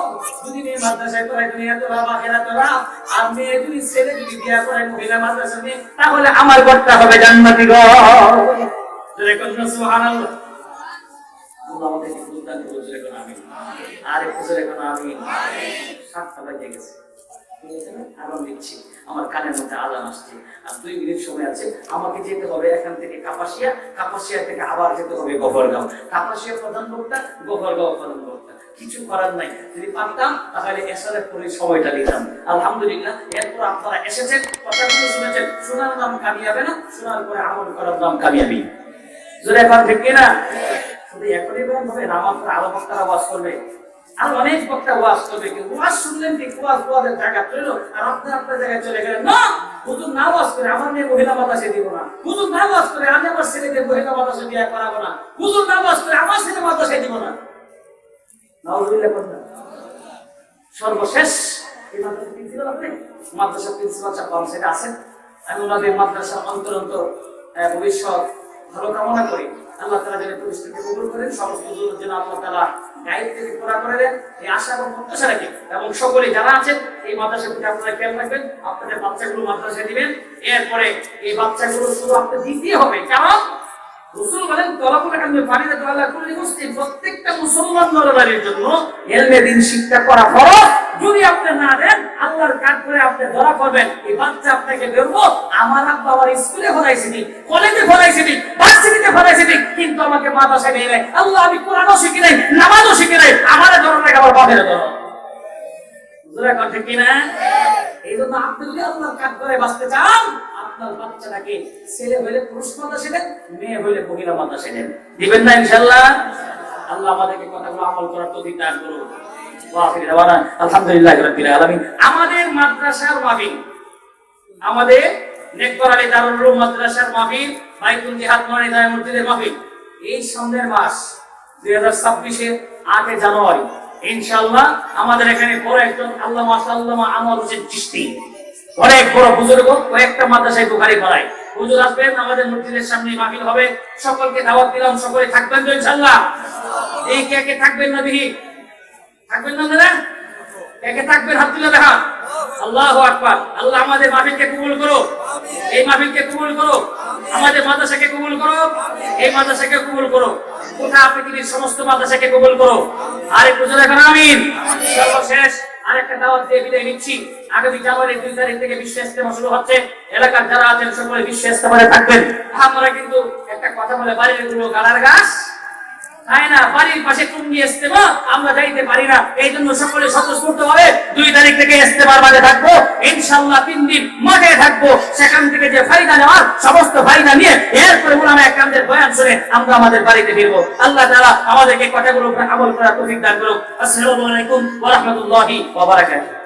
যদি মেয়ে মাদ্রাসায় পড়াই দুনিয়া তো বাবা খেলা তো রাব আর মেয়ে যদি ছেলে যদি বিয়া করে মহিলা মাদ্রাসা নিয়ে তাহলে আমার ঘরটা হবে জান্নাতি ঘর জোরে কোন সুবহানাল্লাহ আল্লাহ আমাদেরকে বুঝ দান করুন জোরে কোন আমিন আর একটু জোরে কোন আমিন 7টা বাজে গেছে আরাম দিচ্ছি আমার কানের মধ্যে আজান আসছে আর 2 মিনিট সময় আছে আমাকে যেতে হবে এখান থেকে কাপাসিয়া থেকে আবার যেতে হবে গফরগাঁও কাপাসিয়া প্রধান বক্তা গফরগাঁও প্রধান বক্তা কিছু করার নাই যদি পারতাম তাহলে এসারের পরে সময়টা দিতাম আলহামদুলিল্লাহ এরপর আপনারা এসেছেন কথাগুলো শুনেছেন শোনার নাম কামিয়াবে না শোনার পরে আমল করার নাম কামিয়াবি জোরে এখন ঠিক কিনা শুধু এখনই বলেন হবে নামাজ আরো বক্তারা ওয়াজ করবে আর অনেক বক্তা ওয়াজ করবে কিন্তু ওয়াজ শুনলেন ঠিক ওয়াজের জায়গা চলো আর আপনার জায়গায় চলে গেলেন না হুজুর না ওয়াজ করে আমার মেয়ে মহিলা মাদ্রাসায় দিব না হুজুর না ওয়াজ করে আমি আমার ছেলেদের মহিলা মাদ্রাসায় বিয়ে করাবো না হুজুর না ওয়াজ করে আমার ছেলে মাদ্রাসায় দিব না নাউজুবিল্লাহ করবেন সর্বশেষ এই মাদ্রাসা প্রিন্সিপাল আপনি মাদ্রাসা প্রিন্সিপাল সাহেব সেটা আছেন আমি ওনাদের মাদ্রাসা অন্তরন্ত ভবিষ্যৎ ভালো কামনা করি আল্লাহ তাআলা যেন প্রতিষ্ঠাকে কবুল করেন সমস্ত যুবক যেন আল্লাহ তাআলা গায়েব থেকে পুরা করে দেন এই আশা এবং প্রত্যাশা রাখি এবং সকলে যারা আছেন এই মাদ্রাসার প্রতি আপনারা খেয়াল রাখবেন আপনাদের বাচ্চাগুলো মাদ্রাসায় দিবেন এরপরে এই বাচ্চাগুলো শুধু আপনি দিতে হবে কারণ রাসূল বলেন তলাবুল ইলমি ফারিদাতুন আলা কুল্লি মুসলিম প্রত্যেকটা মুসলমান নরনারীর জন্য ইলমে দ্বীন শিক্ষা করা ফরজ যদি আপনি না দেন আল্লাহর কাজ করে আপনি ধরা করবেন এই বাচ্চা আপনাকে বলবো আমার আব্বা আমার স্কুলে পড়াইছেন কলেজে পড়াইছেন ভার্সিটিতে পড়াইছেন কিন্তু আমাকে মাদ্রাসায় নিয়ে নাই আল্লাহ আমি কোরআনও শিখি নাই নামাজও শিখি নাই আমারে ধরো না আবার বাপের ধরো বুঝলে কথা কি না এইজন্য আপনি যদি আল্লাহর কাজ করে বাঁচতে চান আপনার বাচ্চাটাকে ছেলে হইলে পুরুষ মাদ্রাসায় দেন মেয়ে হইলে মহিলা মাদ্রাসায় দেন দিবেন না ইনশাআল্লাহ আল্লাহ আমাদেরকে কথাগুলো আমল করার তৌফিক দান করুন ওয়া আখির দাওয়ানা আলহামদুলিল্লাহি রাব্বিল আলামিন আমাদের মাদ্রাসার মাহফিল আমাদের নেকবর আলী দারুল উলুম মাদ্রাসার মাহফিল বাইতুল জিহাদ মনিদায় মসজিদের মাহফিল এই সামনের মাস 2026 এর 8 জানুয়ারি ইনশাআল্লাহ আমাদের এখানে বড় একজন আল্লামা সাল্লামা আনোয়ার হোসেন চিশতি অনেক বড় বুজুর্গ কয়েকটা মাদ্রাসায় বুখারী পড়ায় হুজুর আসবেন আমাদের মসজিদের সামনে মাহফিল হবে সকলকে দাওয়াত দিলাম সকলে থাকবেন তো ইনশাআল্লাহ এই কে থাকবেন না দেখি থাকবেন না দাদা কে থাকবেন হাত তুলে দেখা আল্লাহু আকবার আল্লাহ আমাদের মাহফিলকে কবুল করো এই মাহফিলকে কবুল করো আমাদের মাদ্রাসাকে কবুল করো এই মাদ্রাসাকে কবুল করো গোটা পৃথিবীর সমস্ত মাদ্রাসাকে কবুল করো আর একটু জোরে বলেন আমিন সর্বশেষ আরেকটা দাওয়াত দিয়ে বিদায় নিচ্ছি আগামী জানুয়ারির 2 তারিখ থেকে বিশ্ব ইজতেমা শুরু হচ্ছে এলাকার যারা আছেন সকলে বিশ্ব ইজতেমায় থাকবেন আমরা কিন্তু একটা কথা বলে বাড়ির গুলো গালার গাছ তাই না বাড়ির পাশে টুঙ্গি ইজতেমা আমরা যাইতে পারি না এইজন্য সকলে স্বতঃস্ফূর্তভাবে 2 তারিখ থেকে ইজতেমার মাঝে থাকবো ইনশাআল্লাহ 3 দিন মাঠে থাকবো সেখান থেকে যে ফায়দা নেওয়ার সমস্ত ফায়দা নিয়ে এরপরে উলামা একরামদের বয়ান শুনে আমরা আমাদের বাড়িতে ফিরবো আল্লাহ তাআলা আমাদেরকে কথাগুলোর উপর আমল করার তৌফিক দান করুন আসসালামু আলাইকুম ওয়া রাহমাতুল্লাহি ওয়া বারাকাতুহু